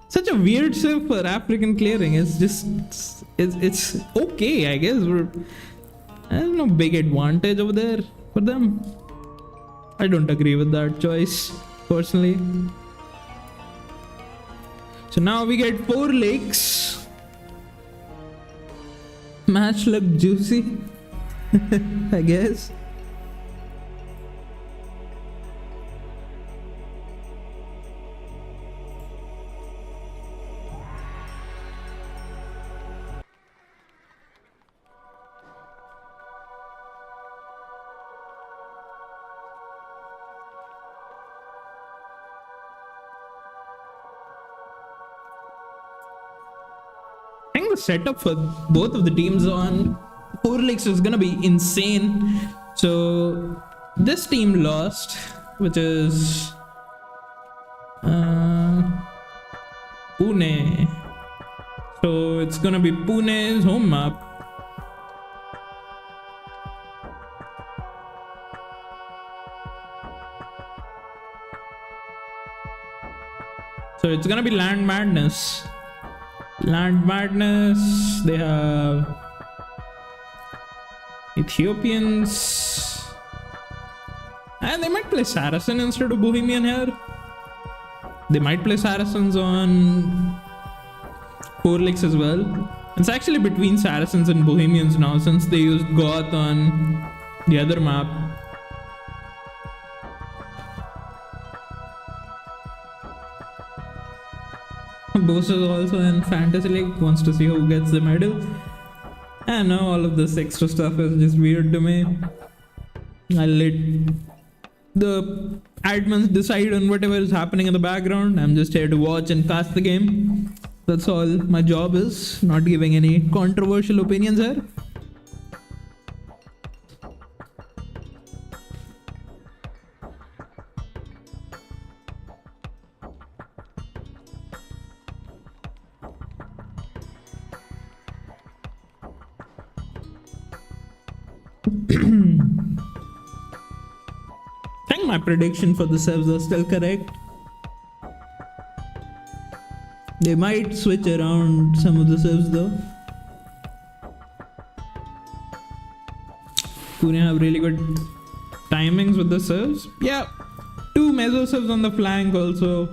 Such a weird shift for African clearing. It's just it's okay, I guess. There's no big advantage over there for them. I don't agree with that choice personally. So now we get 4 lakes. Match looked juicy, I guess. I think the setup for both of the teams on 4 lakes is gonna be insane. So this team lost, which is Pune. So it's gonna be Pune's home map. So it's gonna be Land Madness. Land Madness. They have Ethiopians, and they might play Saracen instead of Bohemian here. They might play Saracens on 4 lakes as well. It's actually between Saracens and Bohemians now, since they used Goth on the other map. Bose is also in Fantasy League, wants to see who gets the medal. I know all of this extra stuff is just weird to me. I'll let the admins decide on whatever is happening in the background. I'm just here to watch and cast the game. That's all my job is, not giving any controversial opinions here. I think my prediction for the Sevs are still correct. They might switch around some of the Sevs though. Pune have really good timings with the Sevs. Yeah, 2 Meso Sevs on the flank also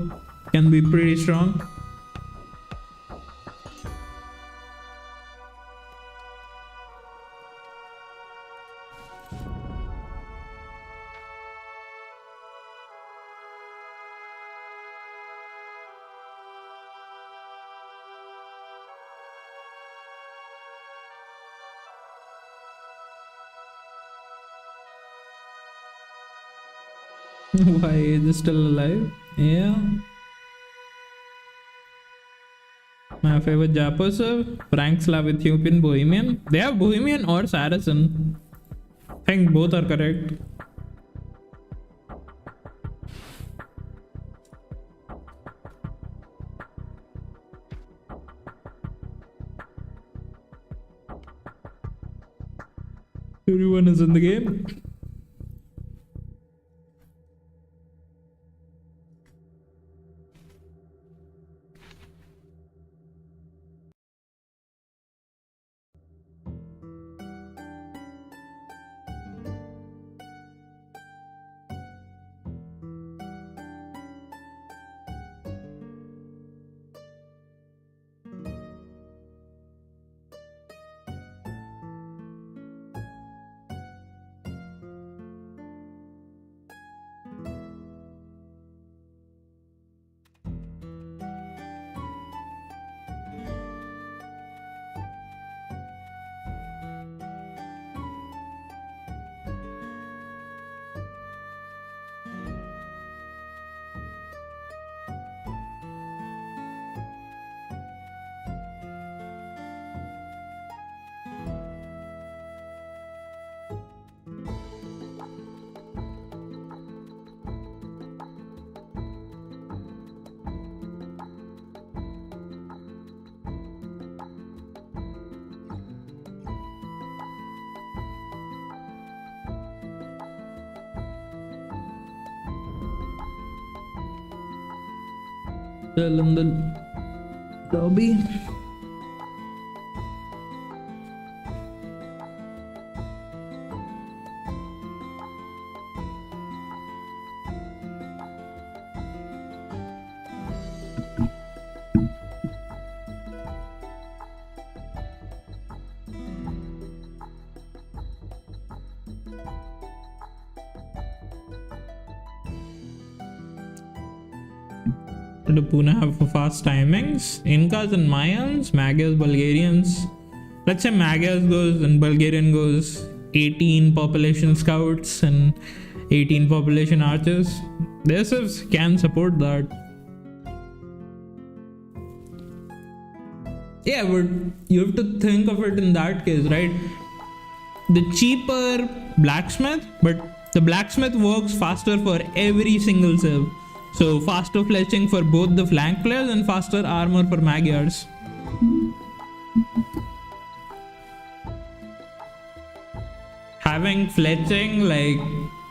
can be pretty strong. Why is it still alive? Yeah. My favorite Jaipur serve, Frank Slav, Ethiopian, Bohemian. They have Bohemian or Saracen. I think both are correct. Everyone is in the game. Still in the lobby. Do Pune have fast timings? Incas and Mayans, Magyars, Bulgarians. Let's say Magyars goes and Bulgarian goes 18 population scouts and 18 population archers. Their civs can support that. Yeah, but you have to think of it in that case, right? The cheaper blacksmith, but the blacksmith works faster for every single civ. So faster fletching for both the flank players and faster armor for Magyars. Having fletching like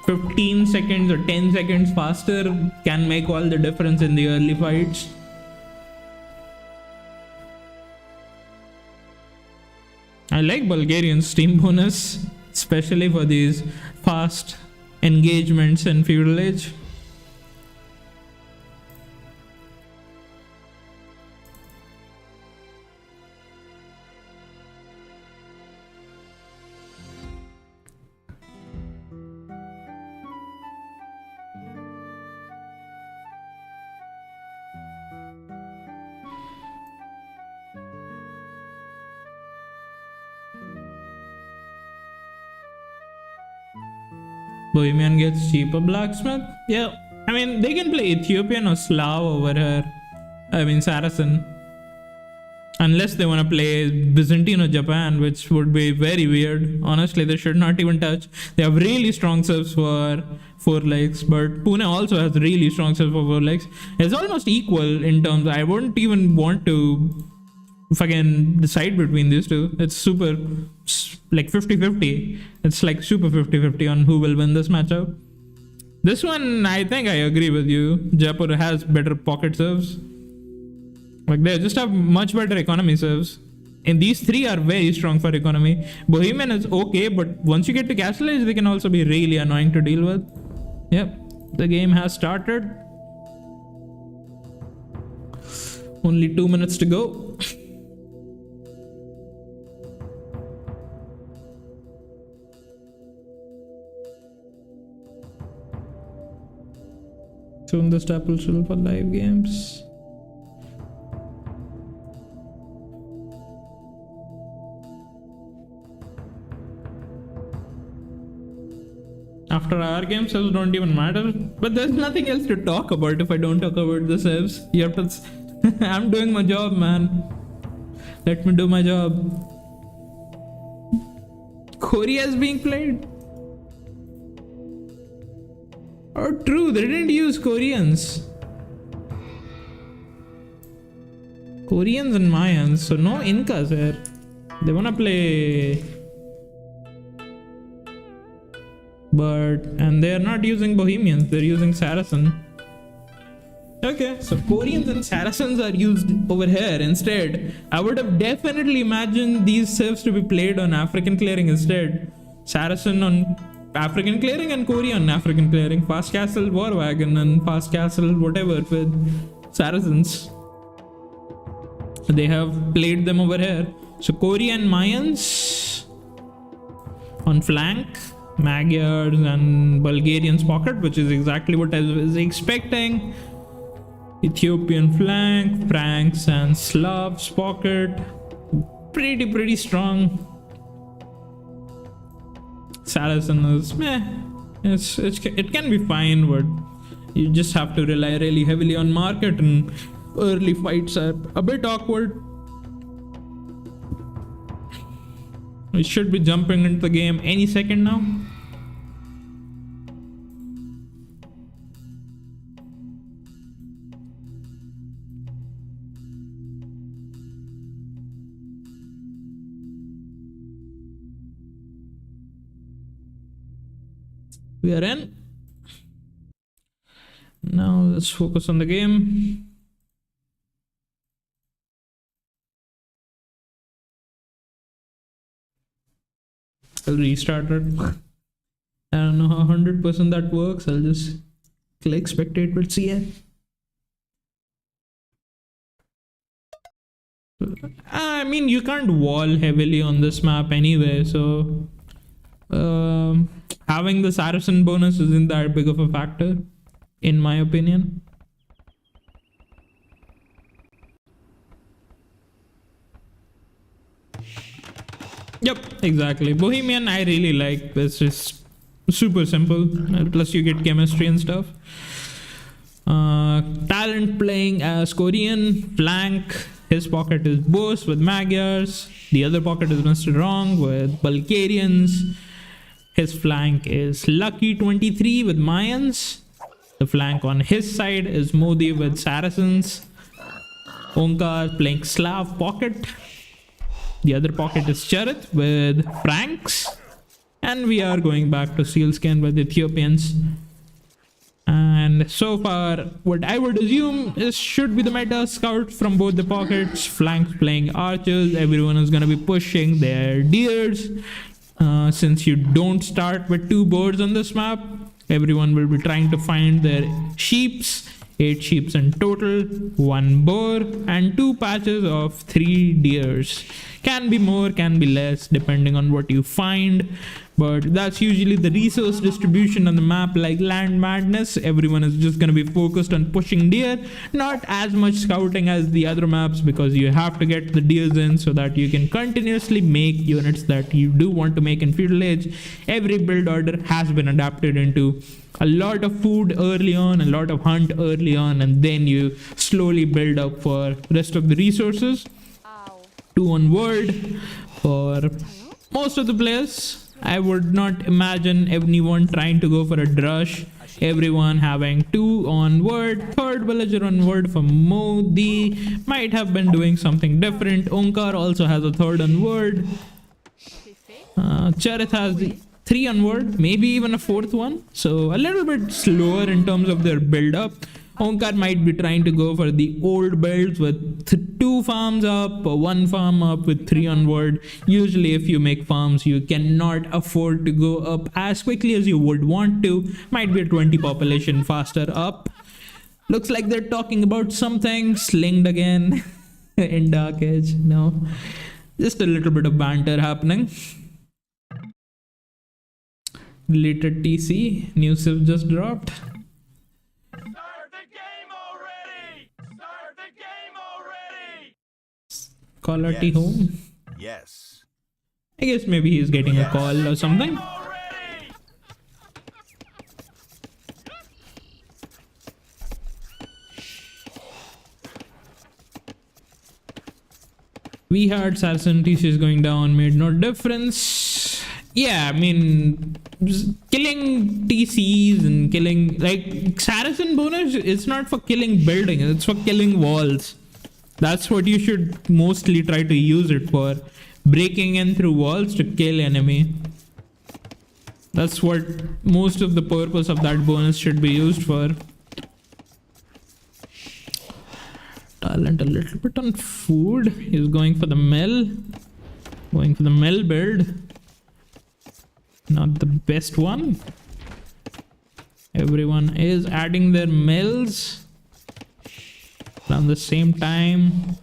15 seconds or 10 seconds faster can make all the difference in the early fights. I like Bulgarian's team bonus, especially for these fast engagements in feudal age. Bohemian gets cheaper blacksmith. Yeah, I mean, they can play Ethiopian or Slav over here. I mean, Saracen. Unless they want to play Byzantine or Japan, which would be very weird. Honestly, they should not even touch. They have really strong serves for 4 legs, but Pune also has really strong serves for 4 legs. It's almost equal in terms. I wouldn't even want to fucking decide between these two. It's super like 50-50. It's like super 50-50 on who will win this matchup. This one, I think I agree with you. Jaipur has better pocket serves. Like they just have much better economy serves. And these three are very strong for economy. Bohemian is okay, but once you get to Castle Age, they can also be really annoying to deal with. Yep, the game has started. Only 2 minutes to go. Soon the staple still for live games. After our game, saves don't even matter. But there's nothing else to talk about if I don't talk about the saves. You have to. I'm doing my job, man. Let me do my job. Korea is being played. Oh, true. They didn't use Koreans. Koreans and Mayans. So no Incas here. They wanna play. And they're not using Bohemians, they're using Saracen. Okay, so Koreans and Saracens are used over here instead. I would have definitely imagined these civs to be played on African clearing instead. Saracen on African clearing and Korea on African clearing. Fast Castle War Wagon and Fast Castle whatever with Saracens. They have played them over here. So Korean Mayans on flank. Magyars and Bulgarians pocket, which is exactly what I was expecting. Ethiopian flank, Franks and Slavs pocket. Pretty strong. Saracen is meh. It can be fine, but you just have to rely really heavily on market, and early fights are a bit awkward. We should be jumping into the game any second now. We are in. Now let's focus on the game. I'll restart it. I don't know how 100% that works. I'll just click spectate with CN. I mean, you can't wall heavily on this map anyway, so having the Saracen bonus isn't that big of a factor, in my opinion. Yep, exactly. Bohemian, I really like. It's just super simple. Plus, you get chemistry and stuff. Talent playing as Korean. Flank. His pocket is Bose with Magyars. The other pocket is Mr. Wrong with Bulgarians. His flank is Lucky 23 with Mayans. The flank on his side is Modi with Saracens. Onkar playing Slav pocket. The other pocket is Charith with Franks. And we are going back to Sealskin with Ethiopians. And so far, what I would assume is should be the meta scout from both the pockets. Flanks playing archers. Everyone is going to be pushing their deers. Since you don't start with 2 boards on this map, everyone will be trying to find their sheeps. 8 sheeps in total, 1 boar, and 2 patches of 3 deers. Can be more, can be less, depending on what you find. But that's usually the resource distribution on the map, like Land Madness. Everyone is just going to be focused on pushing deer. Not as much scouting as the other maps, because you have to get the deers in so that you can continuously make units that you do want to make in Feudal Age. Every build order has been adapted into a lot of food early on, a lot of hunt early on, and then you slowly build up for rest of the resources. 2 on word for most of the players. I would not imagine anyone trying to go for a drush. Everyone having 2 on word. 3rd villager on word for Modi. Might have been doing something different. Onkar also has a 3rd on word. Charith has the 3 on word, maybe even a 4th one. So a little bit slower in terms of their build up. Onkar might be trying to go for the old builds with 2 farms up, 1 farm up with 3 on word. Usually if you make farms, you cannot afford to go up as quickly as you would want to. Might be a 20 population faster up. Looks like they're talking about something. Slinged again in Dark Age. No, just a little bit of banter happening. Deleted TC. New civ just dropped. Caller T home. Yes. I guess maybe he's getting a call or something. We had Saracen TCs going down, made no difference. Yeah, I mean, killing TCs and killing, like, Saracen bonus, it's not for killing buildings, it's for killing walls. That's what you should mostly try to use it for. Breaking in through walls to kill enemy. That's what most of the purpose of that bonus should be used for. Talent a little bit on food. He's going for the mill. Going for the mill build. Not the best one. Everyone is adding their mills. Around the same time.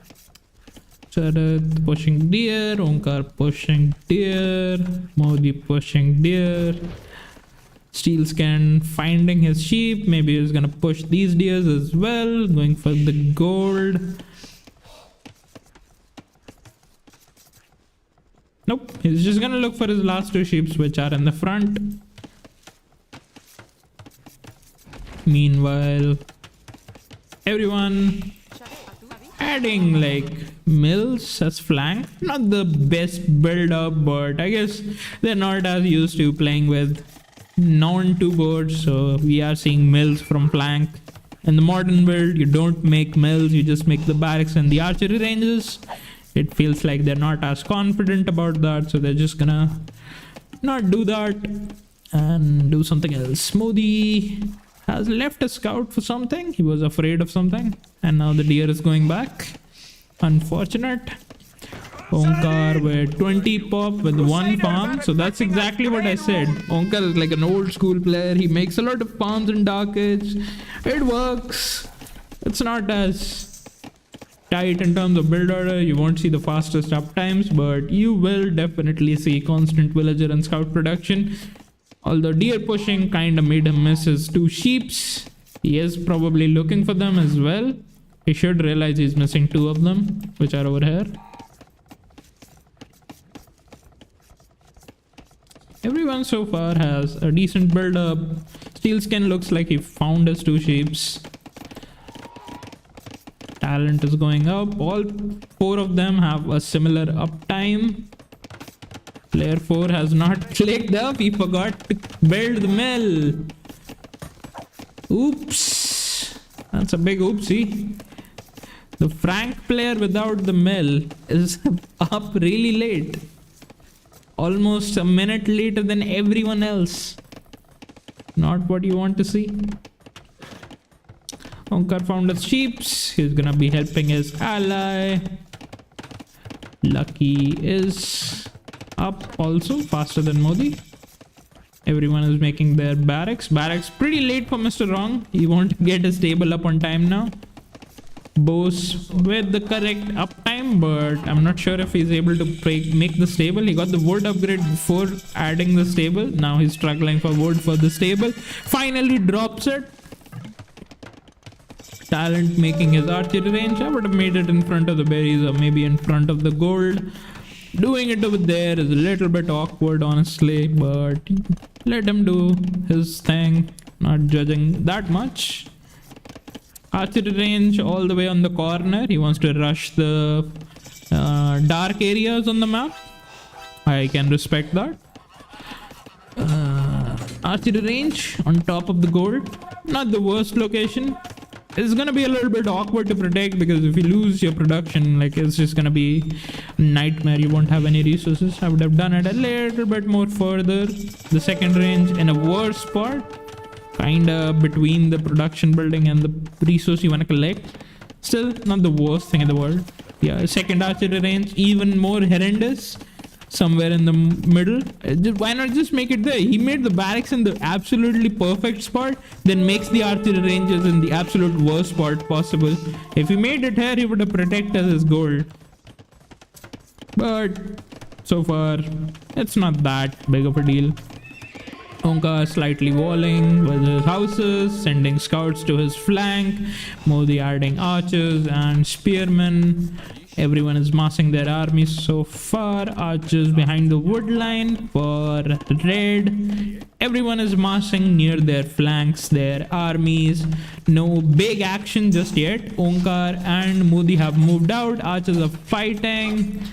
Charith pushing deer, Onkar pushing deer, Modi pushing deer, Steelscan finding his sheep, maybe he's gonna push these deers as well, going for the gold. Nope, he's just gonna look for his last 2 sheep which are in the front. Meanwhile, everyone adding like mills as flank. Not the best build up, but I guess they're not as used to playing with non-2 boards, so we are seeing mills from flank. In the modern build, you don't make mills, you just make the barracks and the archery ranges. It feels like they're not as confident about that, so they're just gonna not do that and do something else. Modi has left a scout for something. He was afraid of something, and now the deer is going back. Unfortunate. Onkar with 20 pop with 1 farm. So that's exactly what I said. Onkar is like an old school player. He makes a lot of farms in Dark Age. It works. It's not as tight in terms of build order. You won't see the fastest uptimes, but you will definitely see constant villager and scout production. Although deer pushing kind of made him miss his 2 sheeps. He is probably looking for them as well. He should realize he's missing 2 of them, which are over here. Everyone so far has a decent build up. Steelskin looks like he found his 2 sheeps. Talent is going up. All 4 of them have a similar uptime. Player 4 has not clicked up. He forgot to build the mill. Oops. That's a big oopsie. The Frank player without the mill is up really late. Almost a minute later than everyone else. Not what you want to see. Onkar found his sheeps. He's gonna be helping his ally. Lucky is up also, faster than Modi. Everyone is making their barracks. Barracks pretty late for Mr. Wrong. He won't get his table up on time now. Bose with the correct uptime, but I'm not sure if he's able to make the stable. He got the wood upgrade before adding the stable. Now he's struggling for wood for the stable. Finally drops it. Talent making his archery range. I would have made it in front of the berries or maybe in front of the gold. Doing it over there is a little bit awkward, honestly, but let him do his thing. Not judging that much. Archery range all the way on the corner. He wants to rush the dark areas on the map. I can respect that. Archery range on top of the gold. Not the worst location. It's gonna be a little bit awkward to protect because if you lose your production, like it's just gonna be a nightmare. You won't have any resources. I would have done it a little bit more further. The second range in a worse spot. Kinda between the production building and the resource you want to collect. Still not the worst thing in the world. Yeah, second archery range even more horrendous. Somewhere in the middle. Why not just make it there? He made the barracks in the absolutely perfect spot, then makes the archery ranges in the absolute worst spot possible. If he made it here, he would have protected his gold. But so far, it's not that big of a deal. Onkar slightly walling with his houses, sending scouts to his flank. Modi adding archers and spearmen. Everyone is massing their armies so far. Archers behind the wood line for red. Everyone is massing near their flanks, their armies. No big action just yet. Onkar and Modi have moved out. Archers are fighting.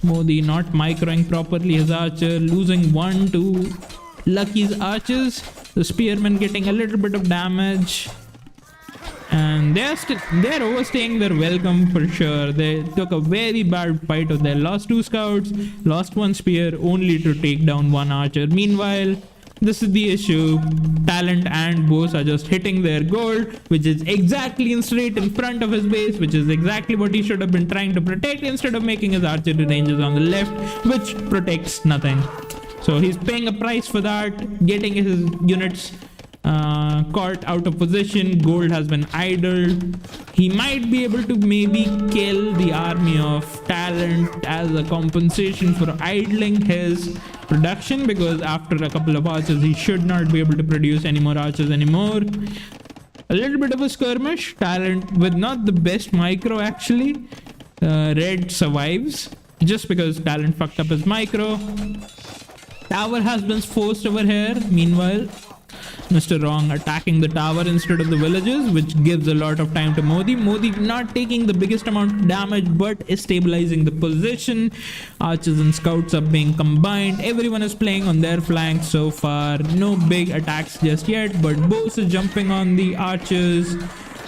Modi not microing properly his archer, losing 1 to Lucky's archers. The spearmen getting a little bit of damage. And they're overstaying their welcome for sure. They took a very bad fight of their lost 2 scouts, lost 1 spear, only to take down 1 archer. Meanwhile, this is the issue. Talent and Bose are just hitting their gold, which is exactly straight in front of his base, which is exactly what he should have been trying to protect instead of making his archery ranges on the left, which protects nothing. So he's paying a price for that, getting his units caught out of position. Gold has been idled. He might be able to maybe kill the army of Talent as a compensation for idling his production, because after a couple of archers he should not be able to produce any more archers anymore. A little bit of a skirmish. Talent with not the best micro actually. Red survives just because Talent fucked up his micro. Tower has been forced over here. Meanwhile, Mr. Wrong attacking the tower instead of the villages, which gives a lot of time to Modi. Modi not taking the biggest amount of damage, but is stabilizing the position. Archers and scouts are being combined. Everyone is playing on their flanks so far. No big attacks just yet, but Bose is jumping on the archers.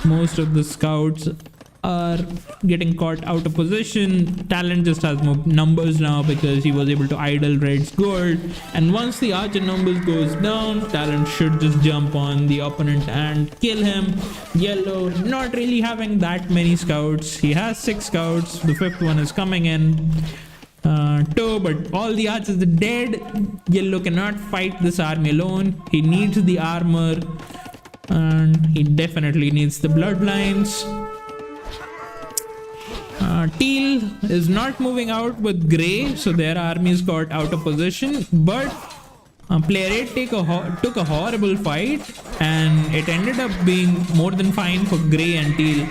Most of the scouts are getting caught out of position. Talent just has more numbers now because he was able to idle Red's gold. And once the archer numbers goes down, Talent should just jump on the opponent and kill him. Yellow not really having that many scouts. He has 6 scouts. The 5th one is coming in. But all the archers are dead. Yellow cannot fight this army alone. He needs the armor. And he definitely needs the bloodlines. Teal is not moving out with Grey, so their armies got out of position. But player 8 took a horrible fight, and it ended up being more than fine for Grey and Teal.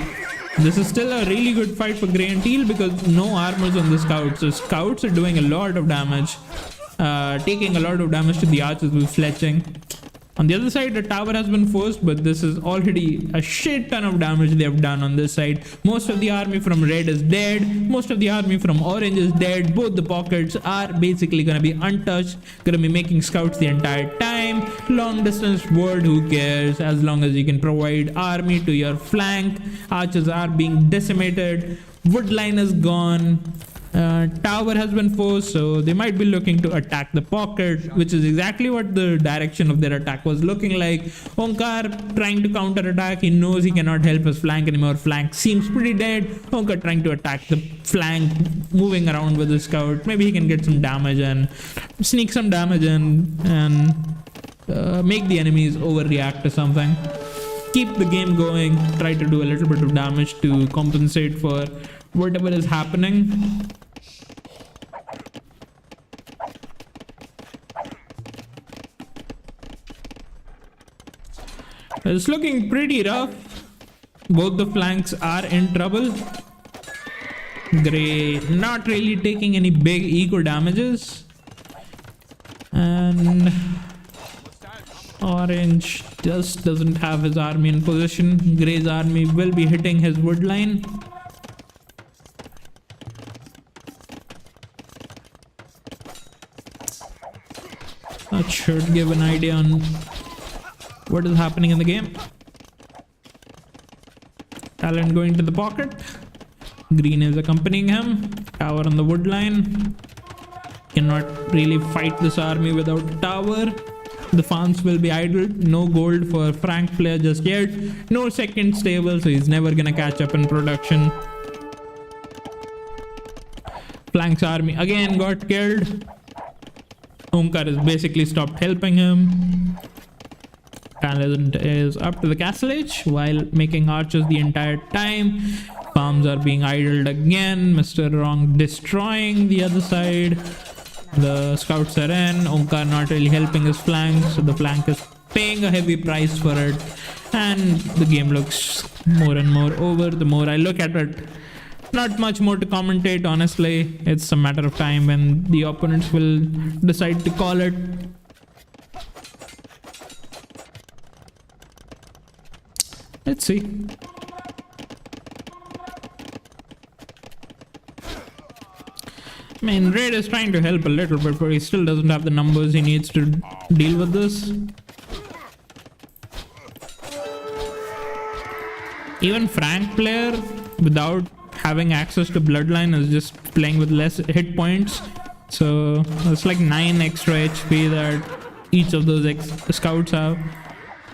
This is still a really good fight for Grey and Teal because no armors on the scouts. So scouts are doing a lot of damage, taking a lot of damage to the archers with fletching. On the other side, the tower has been forced, but this is already a shit ton of damage they have done on this side. Most of the army from red is dead. Most of the army from orange is dead. Both the pockets are basically going to be untouched. Going to be making scouts the entire time. Long distance ward, who cares? As long as you can provide army to your flank. Archers are being decimated. Woodline is gone. Tower has been forced, so they might be looking to attack the pocket, which is exactly what the direction of their attack was looking like. Onkar trying to counter attack. He knows he cannot help his flank anymore. Flank seems pretty dead. Onkar trying to attack the flank, moving around with the scout. Maybe he can get some damage and sneak some damage in and make the enemies overreact to something. Keep the game going. Try to do a little bit of damage to compensate for whatever is happening. It's looking pretty rough. Both the flanks are in trouble. Grey not really taking any big eco damages. And orange just doesn't have his army in position. Grey's army will be hitting his wood line. That should give an idea on what is happening in the game. Talent going to the pocket. Green is accompanying him. Tower on the wood line. Cannot really fight this army without tower. The farms will be idled. No gold for Frank player just yet. No second stable, so he's never gonna catch up in production. Flank's army again got killed. Onkar has basically stopped helping him. Paladin is up to the castle edge while making archers the entire time. Farms are being idled again. Mr. Wrong destroying the other side. The scouts are in. Onkar not really helping his flank, so the flank is paying a heavy price for it. And the game looks more and more over the more I look at it. Not much more to commentate, honestly. It's a matter of time when the opponents will decide to call it. Let's see. I mean, Red is trying to help a little bit, but he still doesn't have the numbers he needs to deal with this. Even Frank player, without having access to bloodline, is just playing with less hit points. So it's like 9 extra HP that each of those scouts have.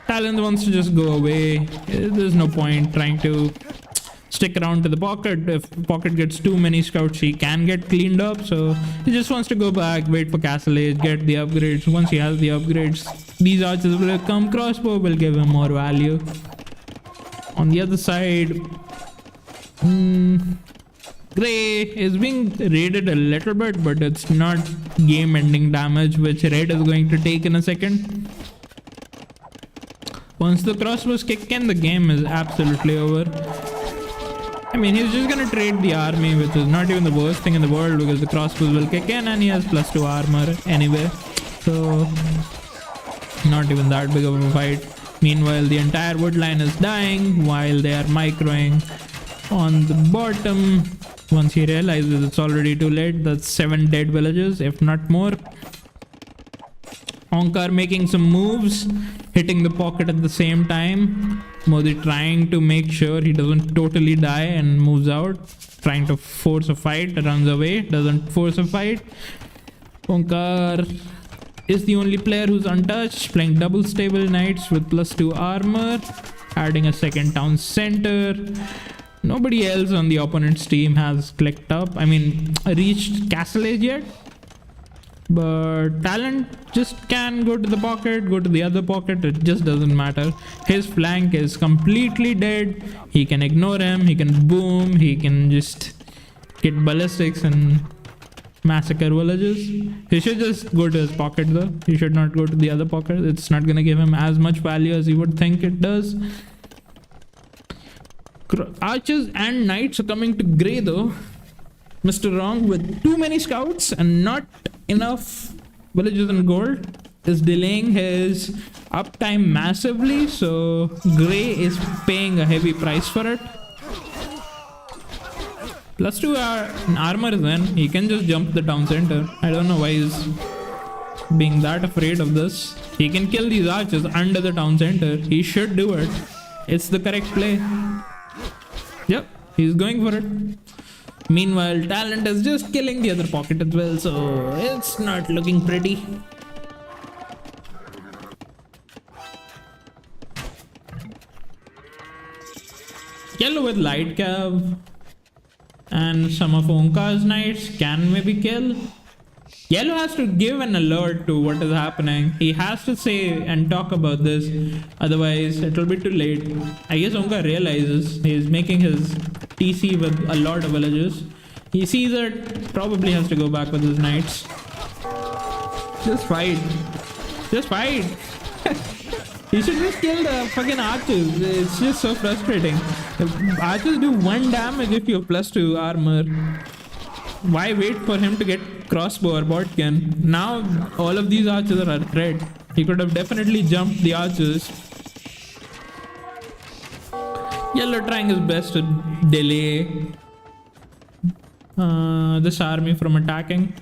Talent wants to just go away. There's no point trying to stick around to the pocket. If pocket gets too many scouts, he can get cleaned up. So he just wants to go back, wait for castle age, get the upgrades. Once he has the upgrades, these archers will come. Crossbow will give him more value. On the other side, Grey is being raided a little bit, but it's not game-ending damage, which Red is going to take in a second. Once the crossbows kick in, the game is absolutely over. I mean, he's just gonna trade the army, which is not even the worst thing in the world because the crossbows will kick in and he has +2 armor anyway. So, not even that big of a fight. Meanwhile, the entire wood line is dying while they are microing on the bottom. Once he realizes it's already too late, that's 7 dead villagers, if not more. Onkar making some moves, hitting the pocket at the same time. Modi trying to make sure he doesn't totally die and moves out. Trying to force a fight, runs away, doesn't force a fight. Onkar is the only player who's untouched, playing double stable knights with +2 armor, adding a second town center. Nobody else on the opponent's team has clicked up. I mean, reached castle age yet. But talent just can go to the pocket, go to the other pocket, it just doesn't matter. His flank is completely dead. He can ignore him, he can boom, he can just get ballistics and massacre villages. He should just go to his pocket though. He should not go to the other pocket. It's not gonna give him as much value as he would think it does. Archers and knights are coming to grey though. Mr. Wrong, with too many scouts and not enough villages and gold, is delaying his uptime massively, so Grey is paying a heavy price for it. +2 armor is in, he can just jump the town center. I don't know why he's being that afraid of this. He can kill these archers under the town center. He should do it. It's the correct play. Yep, he's going for it. Meanwhile, talent is just killing the other pocket as well, so it's not looking pretty. Yellow with light cav and some of Onkar's knights can maybe kill. Yellow has to give an alert to what is happening. He has to say and talk about this, otherwise it will be too late. I guess Onkar realizes he's making his TC with a lot of villages. He sees it, probably has to go back with his knights. Just fight. Just fight. He should just kill the fucking archers. It's just so frustrating. Archers do 1 damage if you have +2 armor. Why wait for him to get crossbow or botkin? Now all of these archers are a threat. He could have definitely jumped the archers. Yellow trying his best to delay this army from attacking.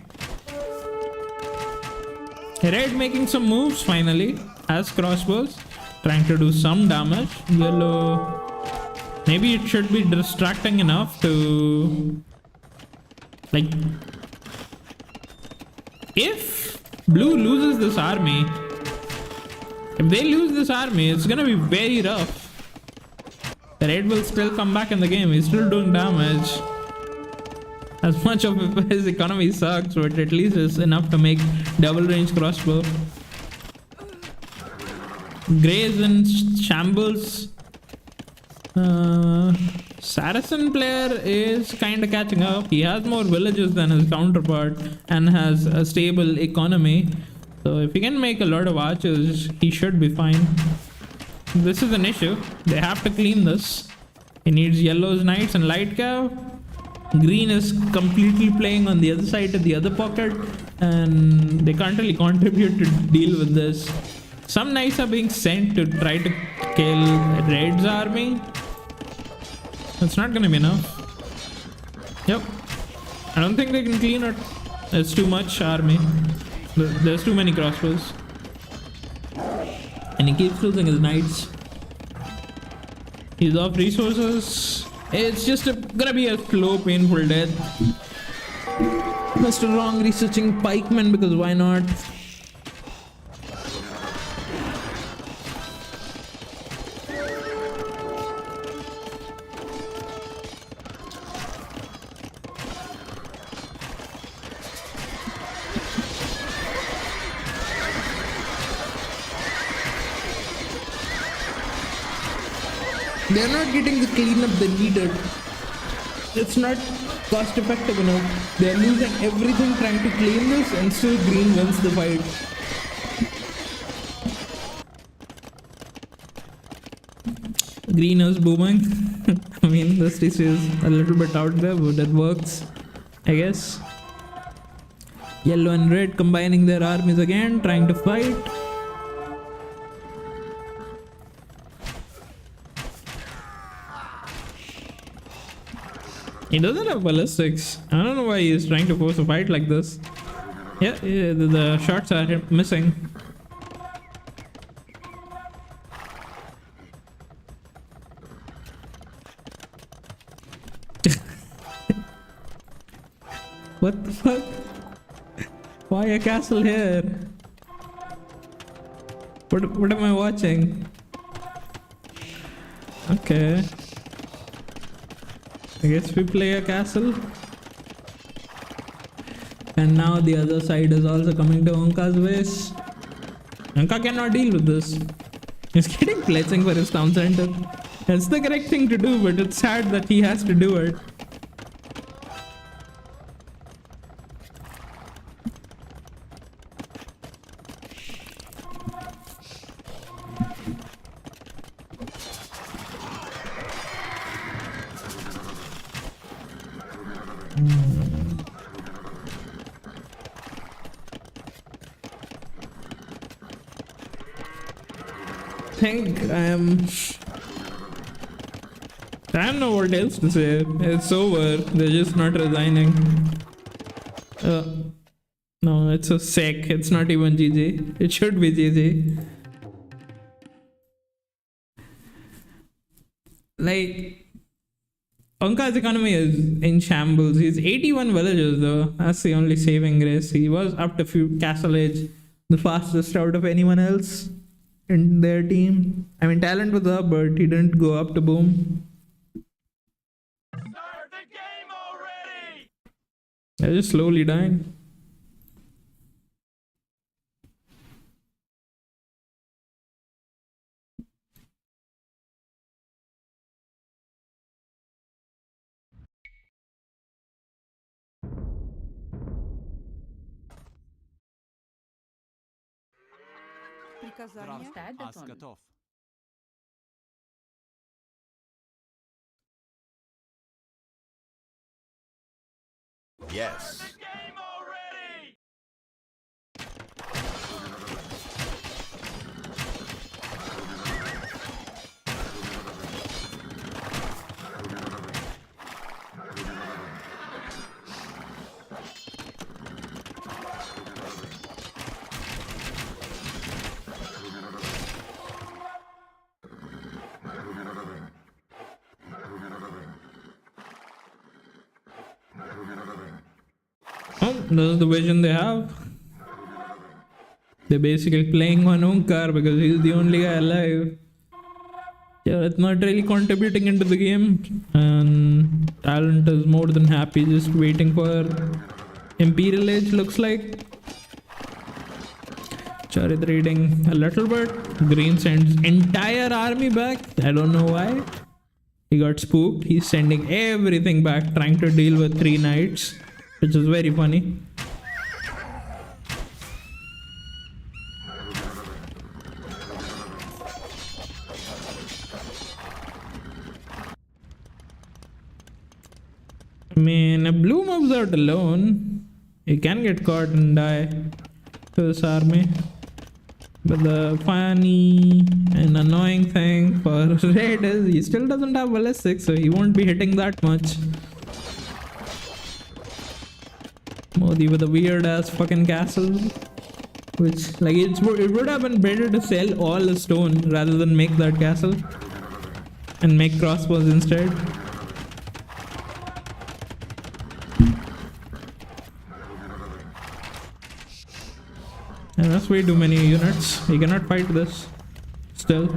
Red making some moves finally, has crossbows, trying to do some damage. Yellow, maybe it should be distracting enough to, like, if blue loses this army, if they lose this army, it's gonna be very rough. Red will still come back in the game. He's still doing damage. As much of his economy sucks, but at least it's enough to make double range crossbow. Grey is in shambles. Saracen player is kind of catching up. He has more villages than his counterpart and has a stable economy. So if he can make a lot of archers, he should be fine. This is an issue. They have to clean this. He needs yellow's knights and light cav. Green is completely playing on the other side of the other pocket, and they can't really contribute to deal with this. Some knights are being sent to try to kill Red's army. It's not gonna be enough. Yep. I don't think they can clean it. There's too much army. There's too many crossbows. And he keeps losing his knights. He's off resources. It's just gonna be a slow, painful death. Mr. Wrong researching pikemen because why not? They're not getting the cleanup they needed. It's not cost effective enough. They're losing everything trying to clean this, and still green wins the fight. Green is booming. I mean, this TC is a little bit out there, but it works, I guess. Yellow and red combining their armies again, trying to fight. He doesn't have ballistics. I don't know why he's trying to force a fight like this. Yeah, the shots are missing. What the fuck? Why a castle here? What am I watching? Okay. I guess we play a castle. And now the other side is also coming to Onka's base. Onka cannot deal with this. He's getting pledging for his town center. That's the correct thing to do, but it's sad that he has to do it. I don't know what else to say. It's over. They're just not resigning. No, it's a sec. It's not even GG. It should be GG. Like, Onka's economy is in shambles. He's 81 villages though. That's the only saving grace. He was up to few castle age, the fastest out of anyone else in their team. I mean, talent was up, but he didn't go up to boom. Start the game already! They're just slowly dying. Ask готов. Yes. The game already! Oh, this is the vision they have. They're basically playing on Onkar because he's the only guy alive. Yeah, it's not really contributing into the game. And Talent is more than happy just waiting for Imperial Age, looks like. Charit reading a little bit. Green sends entire army back. I don't know why. He got spooked. He's sending everything back, trying to deal with 3 knights, which is very funny. I mean, if Blue moves out alone, he can get caught and die to this army. But the funny and annoying thing for Red is he still doesn't have ballistic, so he won't be hitting that much. Modi with a weird ass fucking castle, which like it would have been better to sell all the stone rather than make that castle and make crossbows instead. And that's way too many units. He cannot fight this still.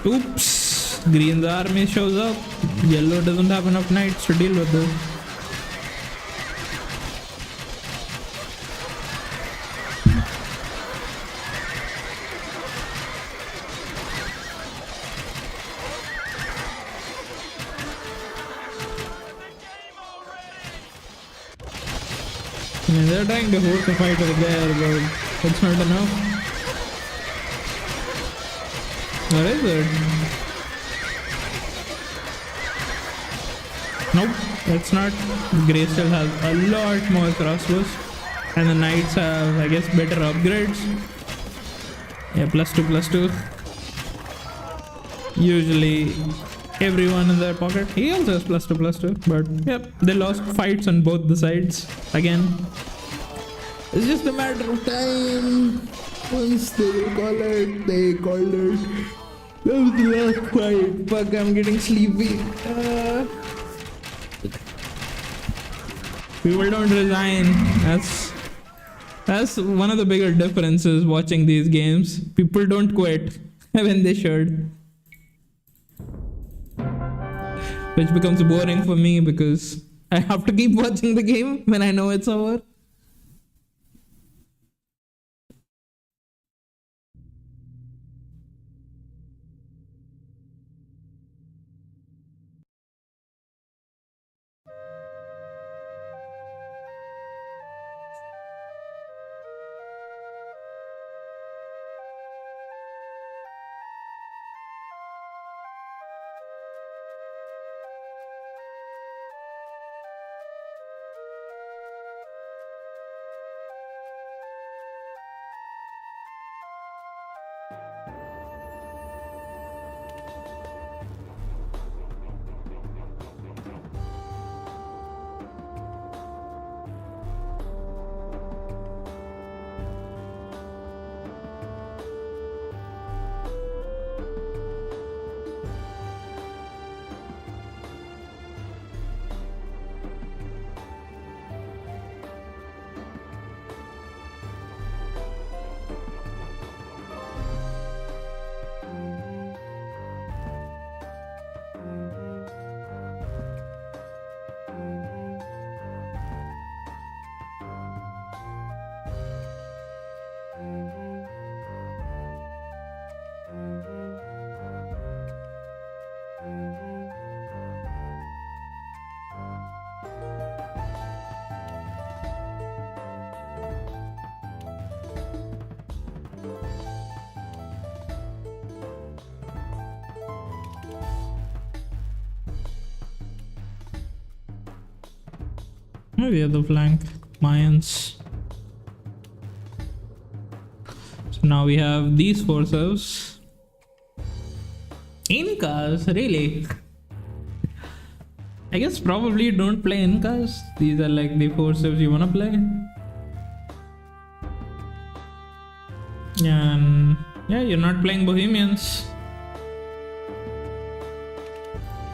Oops! Green's army shows up. Yellow doesn't have enough knights to deal with this. Yeah, they're trying to force a fight over there, but it's not enough. What is it? Nope, that's not. Grey still has a lot more crossbows. And the knights have, I guess, better upgrades. Yeah, +2/+2. Usually everyone in their pocket. He also has +2/+2. But yep, they lost fights on both the sides again. It's just a matter of time. Once they will call it, they called it. That was the last fight. Fuck, I'm getting sleepy. People don't resign. That's one of the bigger differences watching these games. People don't quit when they should. Which becomes boring for me because I have to keep watching the game when I know it's over. Maybe other flank, Mayans. So now we have these forces. Incas, really? I guess probably don't play Incas. These are like the forces you wanna play. And yeah, you're not playing Bohemians.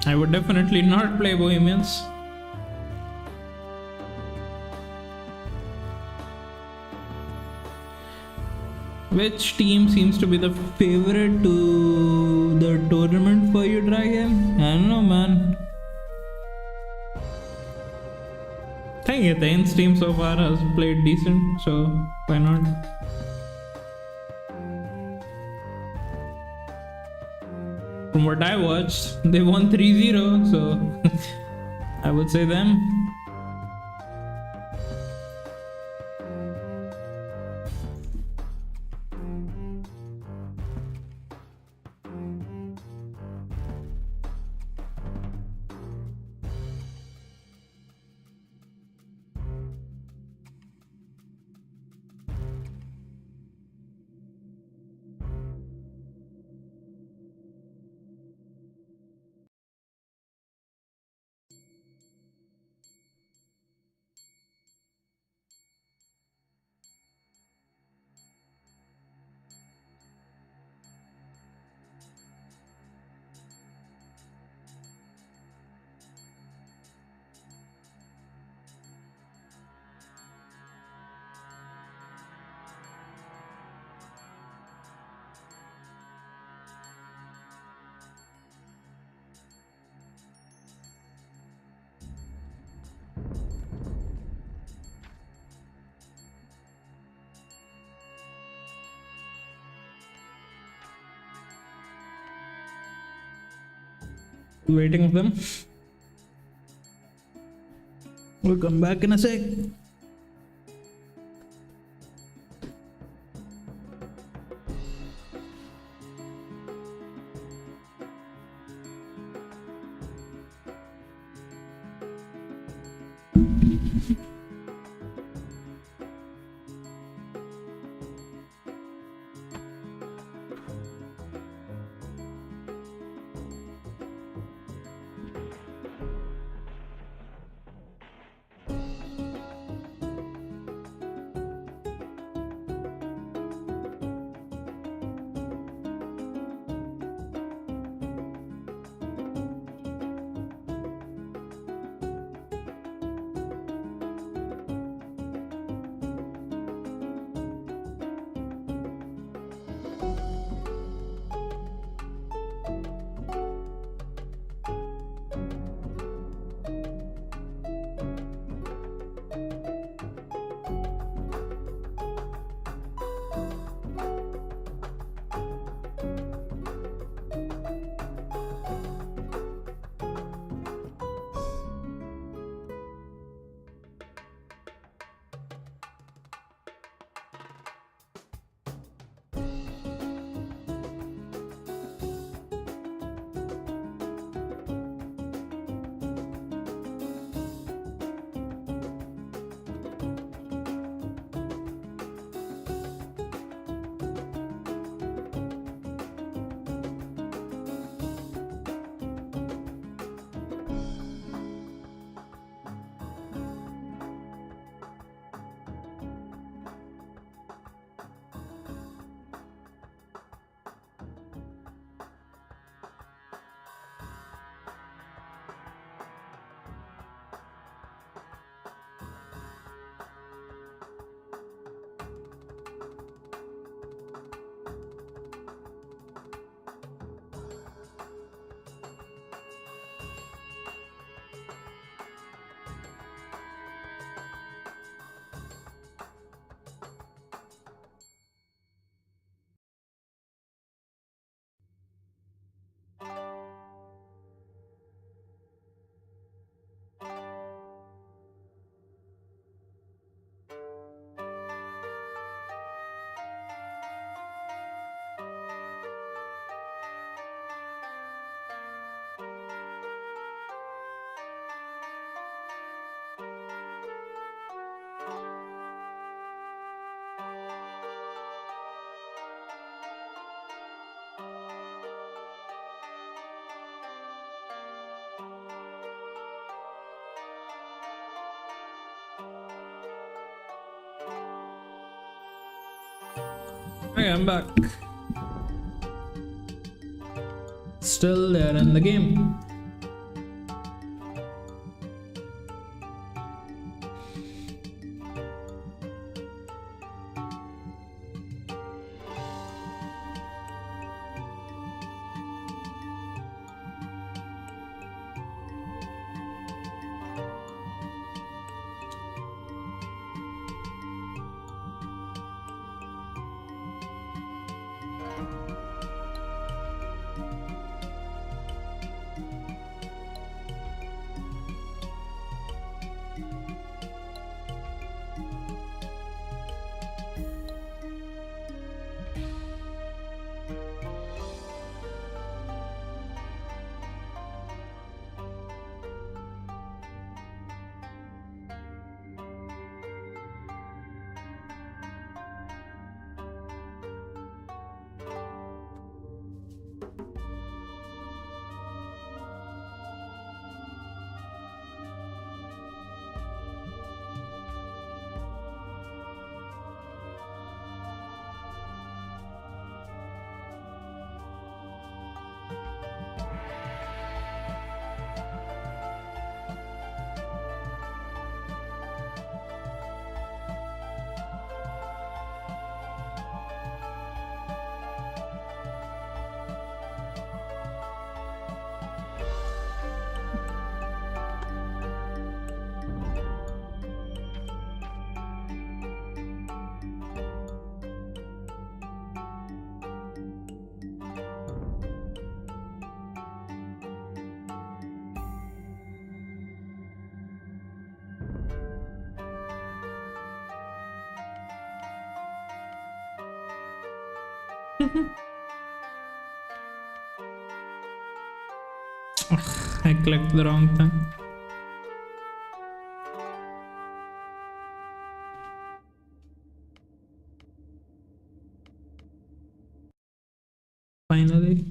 I would definitely not play Bohemians. Which team seems to be the favorite to the tournament for you, Dragon? I don't know, man. I think Athene's team so far has played decent, so why not? From what I watched, they won 3-0, so I would say them. Waiting for them. We'll come back in a sec. Okay, I'm back. Still there in the game. I clicked the wrong thing. Finally.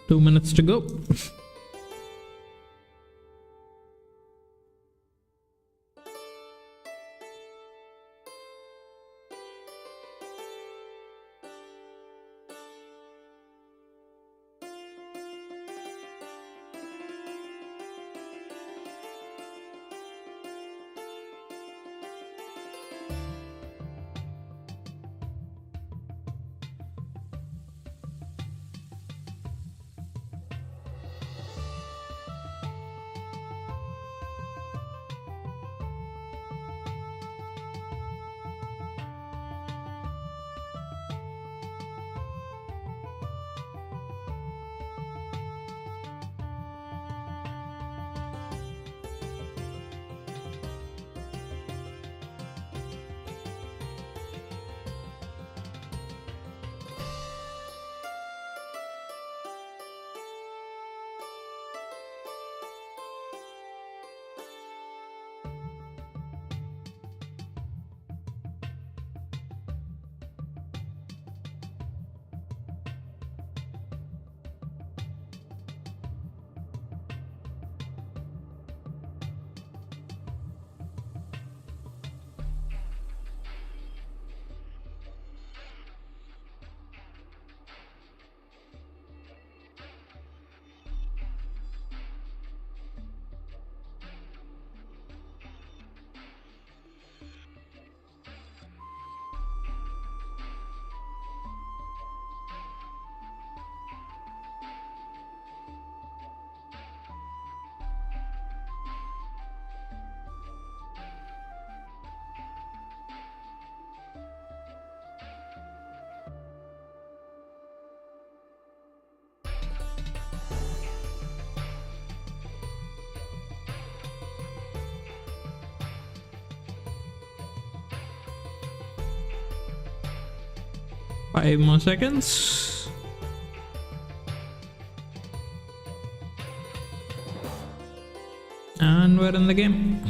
2 minutes to go. Five more seconds. And we're in the game.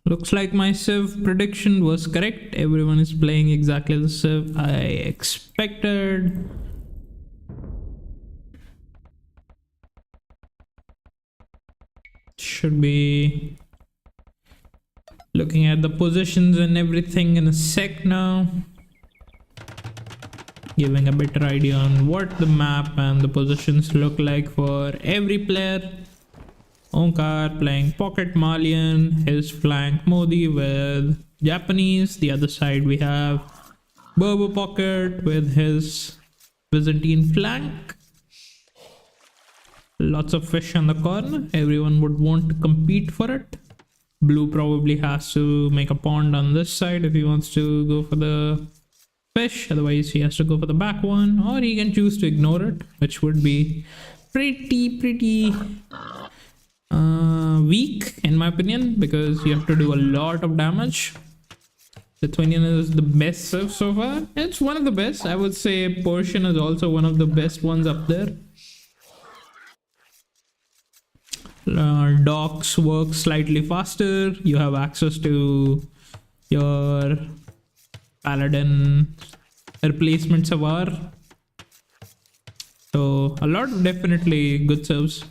Looks like my Civ prediction was correct. Everyone is playing exactly the Civ I expected. Should be Looking at the positions and everything in a sec now. Giving a better idea on what the map and the positions look like for every player. Onkar playing Pocket Malian, his flank Modi with Japanese. The other side we have Berber Pocket with his Byzantine flank. Lots of fish on the corner. Everyone would want to compete for it. Blue probably has to make a pond on this side if he wants to go for the fish. Otherwise, he has to go for the back one, or he can choose to ignore it, which would be pretty weak in my opinion, because you have to do a lot of damage. Lithuanian is the best so far. It's one of the best. I would say Persian is also one of the best ones up there. Docks work slightly faster. You have access to your Paladin replacement Savar. So a lot of definitely good serves.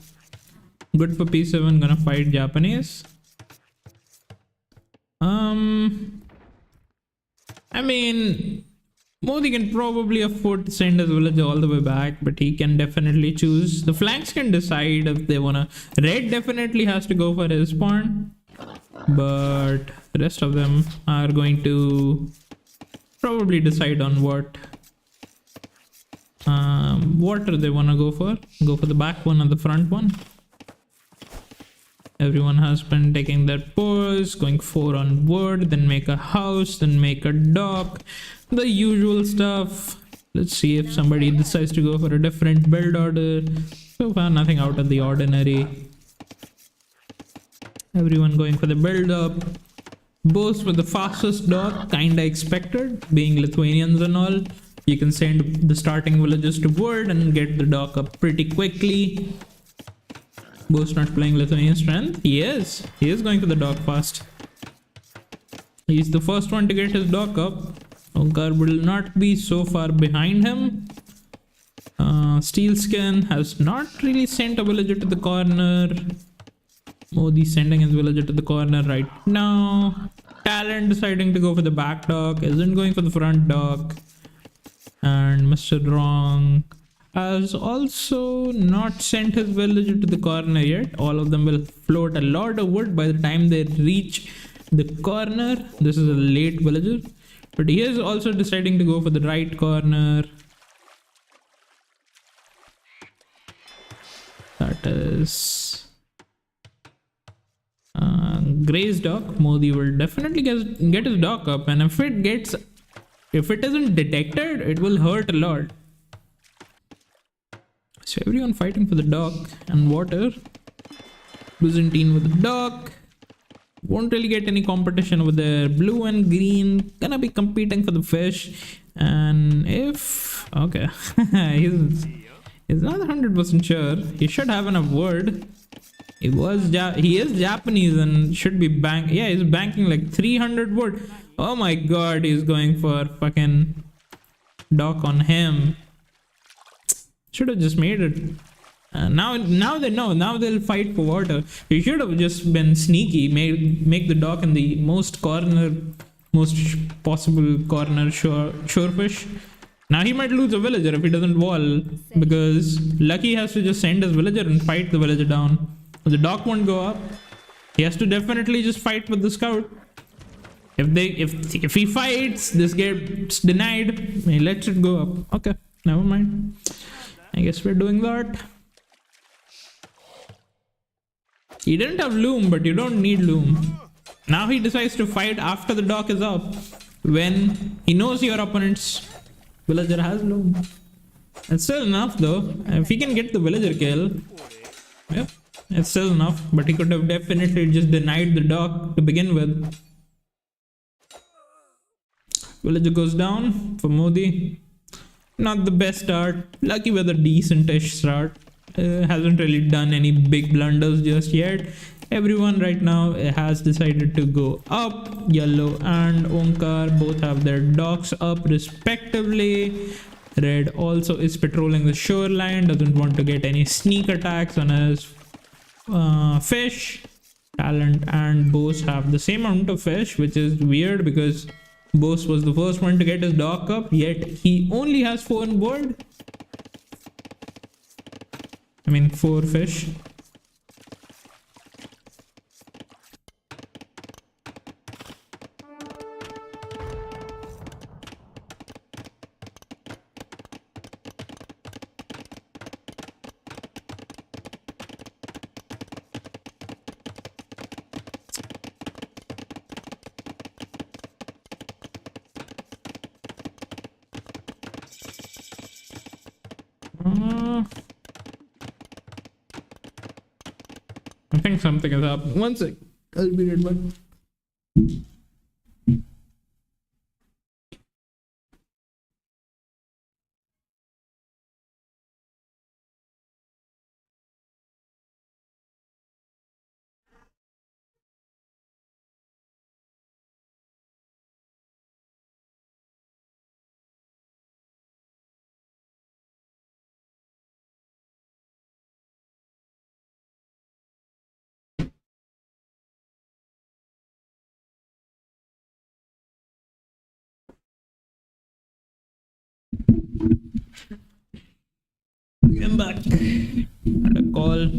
Good for P7, gonna fight Japanese. I mean, Modi can probably afford to send his village all the way back, but he can definitely choose. The flanks can decide if they wanna. Red definitely has to go for his pawn, but the rest of them are going to probably decide on what water they wanna go for. Go for the back one or the front one. Everyone has been taking their pose, going 4 on wood, then make a house, then make a dock. The usual stuff. Let's see if somebody decides to go for a different build order. So far, nothing out of the ordinary. Everyone going for the build up. Both with the fastest dock, kinda expected, being Lithuanians and all. You can send the starting villagers to wood and get the dock up pretty quickly. Bo's not playing Lithuanian strength. He is going for the dock fast. He's the first one to get his dock up. Onkar will not be so far behind him. Steelskin has not really sent a villager to the corner. Modi sending his villager to the corner right now. Talent deciding to go for the back dock, isn't going for the front dock. And Mr. Wrong has also not sent his villager to the corner yet. All of them will float a lot of wood by the time they reach the corner. This is a late villager, but he is also deciding to go for the right corner. That is Gray's dock. Modi will definitely get his dock up, and if it isn't detected, it will hurt a lot. So everyone fighting for the dock and water. Byzantine with the dock. Won't really get any competition over there. Blue and green gonna be competing for the fish. And if... okay. he's not 100% sure. He should have enough wood. He is Japanese and should be yeah, he's banking like 300 wood. Oh my god, he's going for fucking dock on him. Should have just made it. Now they know. Now they'll fight for water. He should have just been sneaky. Make the dock in the most possible corner shorefish. Now he might lose a villager if he doesn't wall, because Lucky has to just send his villager and fight the villager down. The dock won't go up. He has to definitely just fight with the scout. If he fights, this gets denied. He lets it go up. Okay, never mind. I guess we're doing that. He didn't have loom, but you don't need loom. Now he decides to fight after the dock is up, when he knows your opponent's villager has loom. It's still enough though. If he can get the villager kill, yep, it's still enough. But he could have definitely just denied the dock to begin with. Villager goes down for Modi. Not the best start. Lucky with a decent-ish start. Hasn't really done any big blunders just yet. Everyone right now has decided to go up. Yellow and Onkar both have their docks up respectively. Red also is patrolling the shoreline. Doesn't want to get any sneak attacks on his fish. Talent and Bose have the same amount of fish, which is weird because Bose was the first one to get his dock up, yet he only has 4 on board. I mean 4 fish. I think something is up. One sec. I'll be right back. I'm back. Had a call.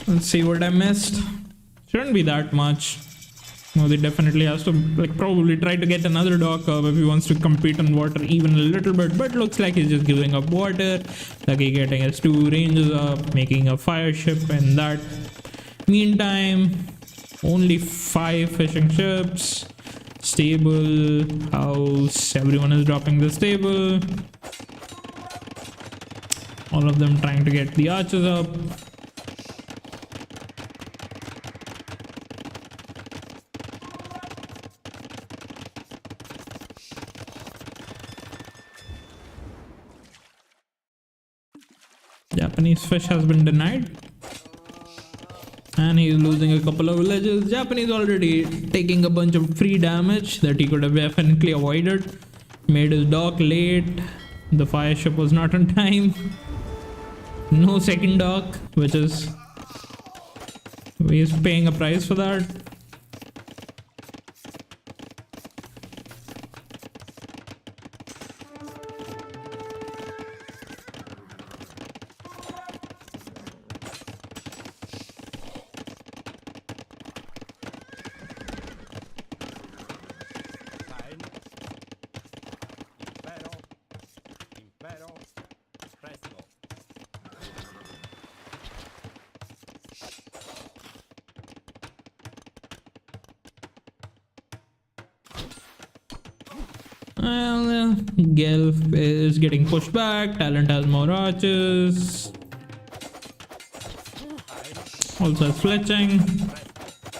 Let's see what I missed. Shouldn't be that much. No, they definitely has to probably try to get another dock up if he wants to compete on water even a little bit. But looks like he's just giving up water. Lucky getting his 2 ranges up, making a fire ship in that. Meantime, only 5 fishing ships. Stable, house, everyone is dropping the stable. All of them trying to get the arches up. Japanese fish has been denied. And he's losing a couple of villages. Japanese already taking a bunch of free damage that he could have definitely avoided. Made his dock late. The fire ship was not on time. No second dock, which is... he's paying a price for that. Well, Gelf is getting pushed back. Talent has more arches. Also has fletching.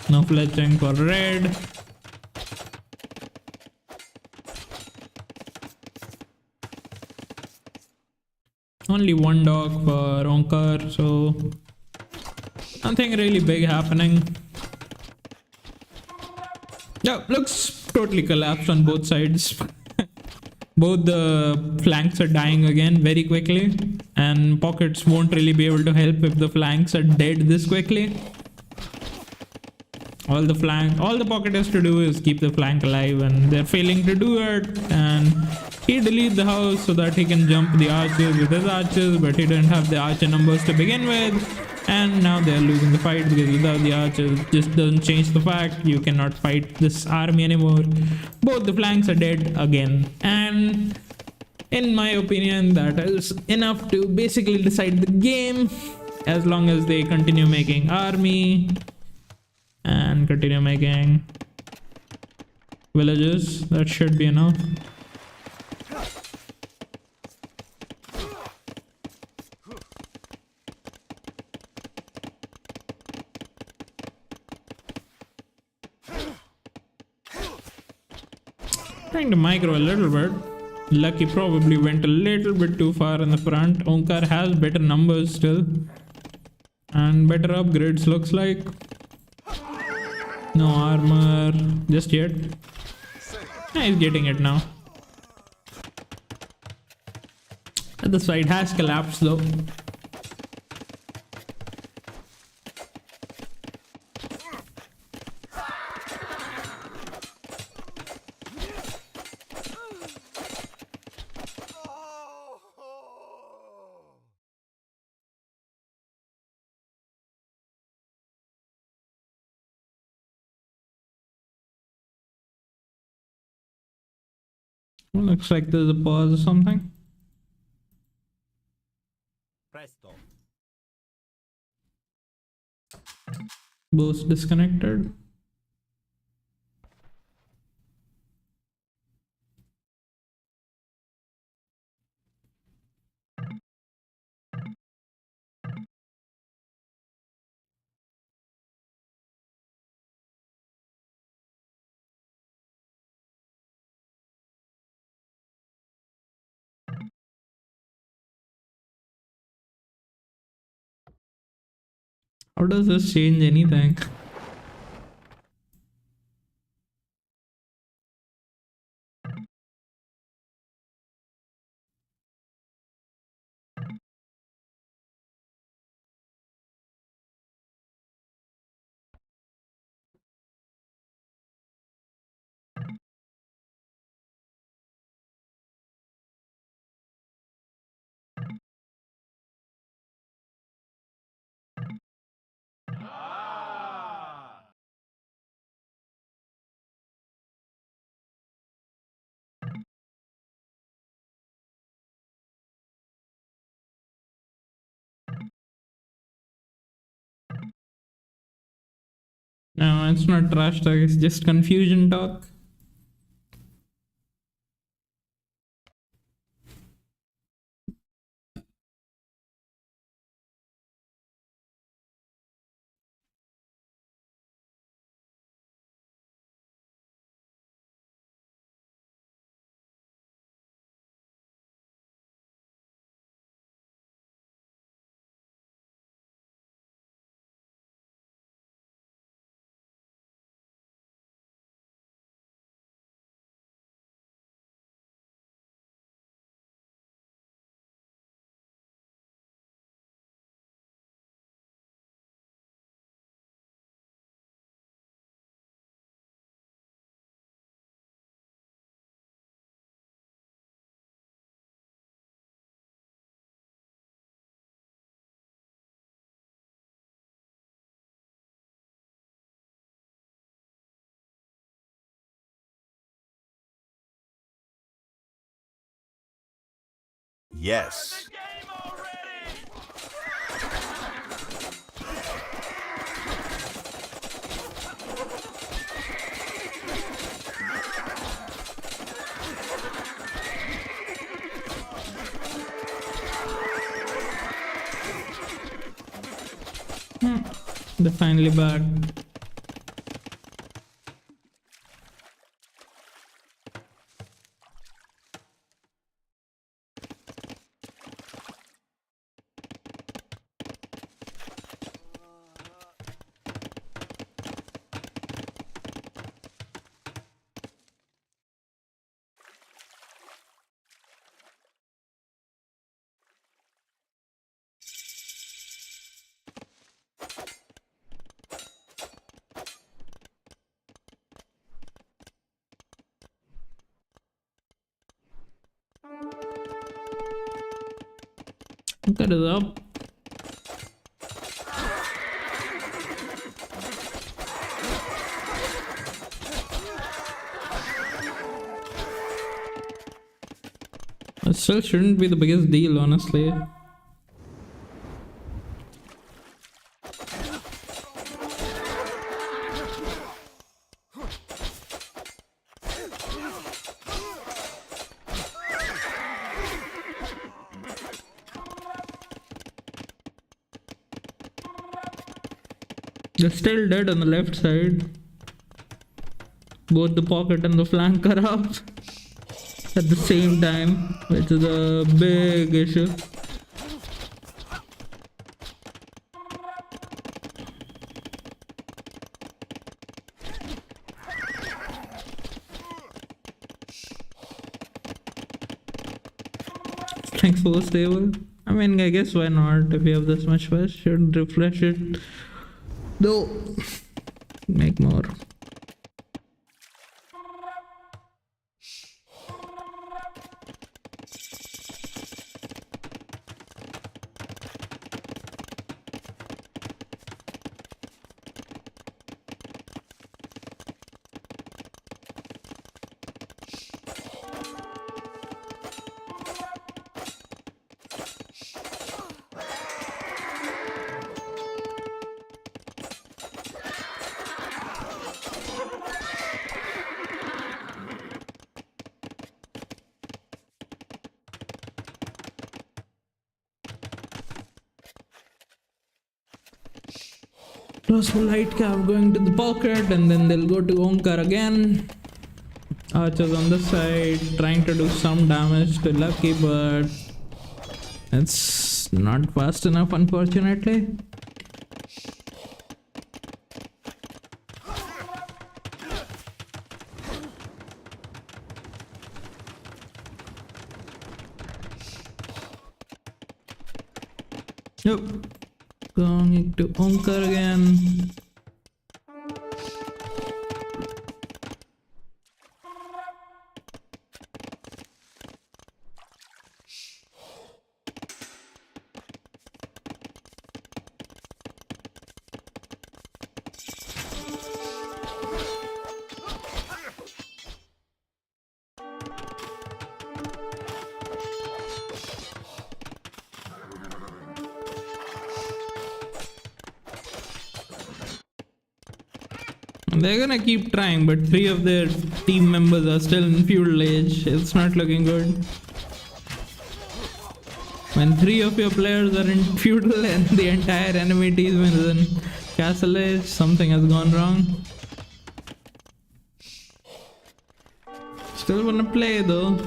No fletching for red. Only 1 dock for Onkar, so nothing really big happening. Yeah, looks totally collapsed on both sides. Both the flanks are dying again very quickly, and pockets won't really be able to help if the flanks are dead this quickly. All the pocket has to do is keep the flank alive, and they're failing to do it. And he deleted the house so that he can jump the archers with his archers, but he didn't have the archer numbers to begin with. And now they're losing the fight because without the archers, just doesn't change the fact you cannot fight this army anymore. Both the flanks are dead again, and in my opinion that is enough to basically decide the game. As long as they continue making army and continue making villages, that should be enough. Trying to micro a little bit. Lucky probably went a little bit too far in the front. Onkar has better numbers still. And better upgrades looks like. No armor just yet. He's getting it now. The side has collapsed though. Looks like there's a pause or something. Presto. Boost disconnected. How does this change anything? No, it's not trash talk, it's just confusion talk. Yes. Game already. They're finally back. Cut it up. It still shouldn't be the biggest deal, honestly. They're still dead on the left side. Both the pocket and the flank are up at the same time, which is a big issue. Thanks for the stable. I mean, I guess why not? If you have this much space, should refresh it. Though, make more. Crossbow light cap going to the pocket, and then they'll go to Onkar again. Archers on the side, trying to do some damage to Lucky, but it's not fast enough, unfortunately. Yep. Going to Onkar again. They're gonna keep trying, but 3 of their team members are still in feudal age. It's not looking good. When 3 of your players are in feudal and the entire enemy team is in castle age, something has gone wrong. Still wanna play though.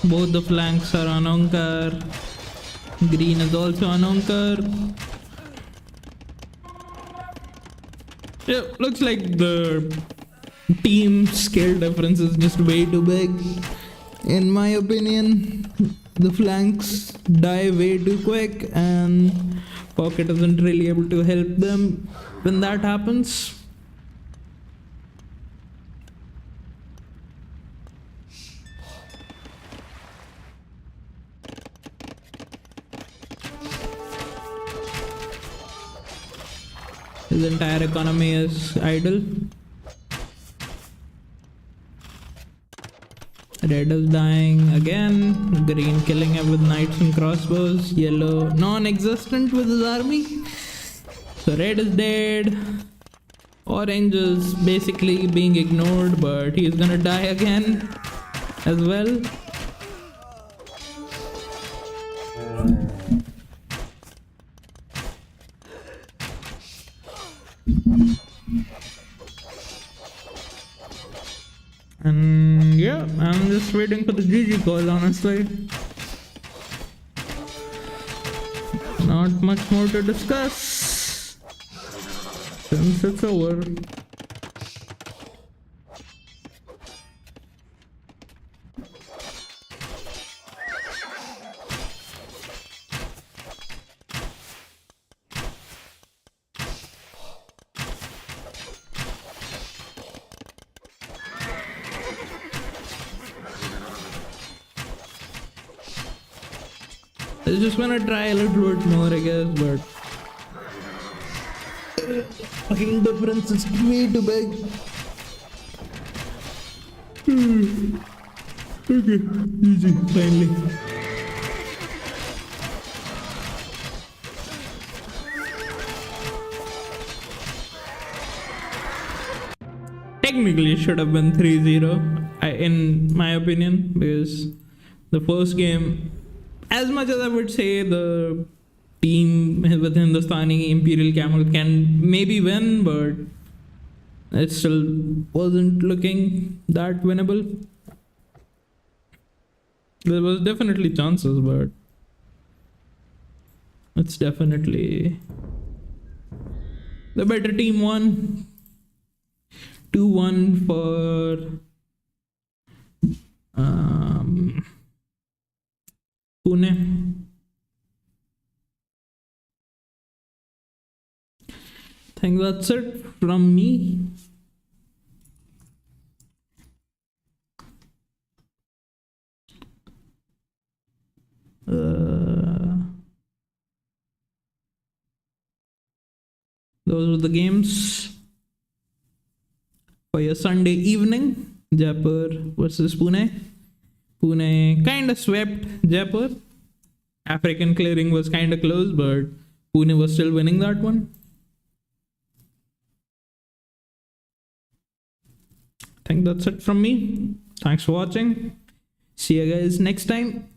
Both the flanks are on Onkar. Green is also on Onkar. Yeah, looks like the team scale difference is just way too big. In my opinion, the flanks die way too quick, and Pocket isn't really able to help them when that happens. His entire economy is idle. Red is dying again. Green killing him with knights and crossbows. Yellow non-existent with his army. So red is dead. Orange is basically being ignored, but he's gonna die again as well. And yeah, I'm just waiting for the GG call, honestly. Not much more to discuss since it's over. I just wanna try a little bit more, I guess, but fucking difference is way too big. Okay, easy, finally. Technically, it should have been 3-0, in my opinion, because the first game, as much as I would say the team with Hindustani Imperial Camel can maybe win, but it still wasn't looking that winnable. There was definitely chances, but it's definitely the better team won. 2-1 for Pune. I think that's it from me. Those were the games for your Sunday evening. Jaipur versus Pune. Pune kind of swept Jaipur. African clearing was kind of close, but Pune was still winning that one. I think that's it from me. Thanks for watching. See you guys next time.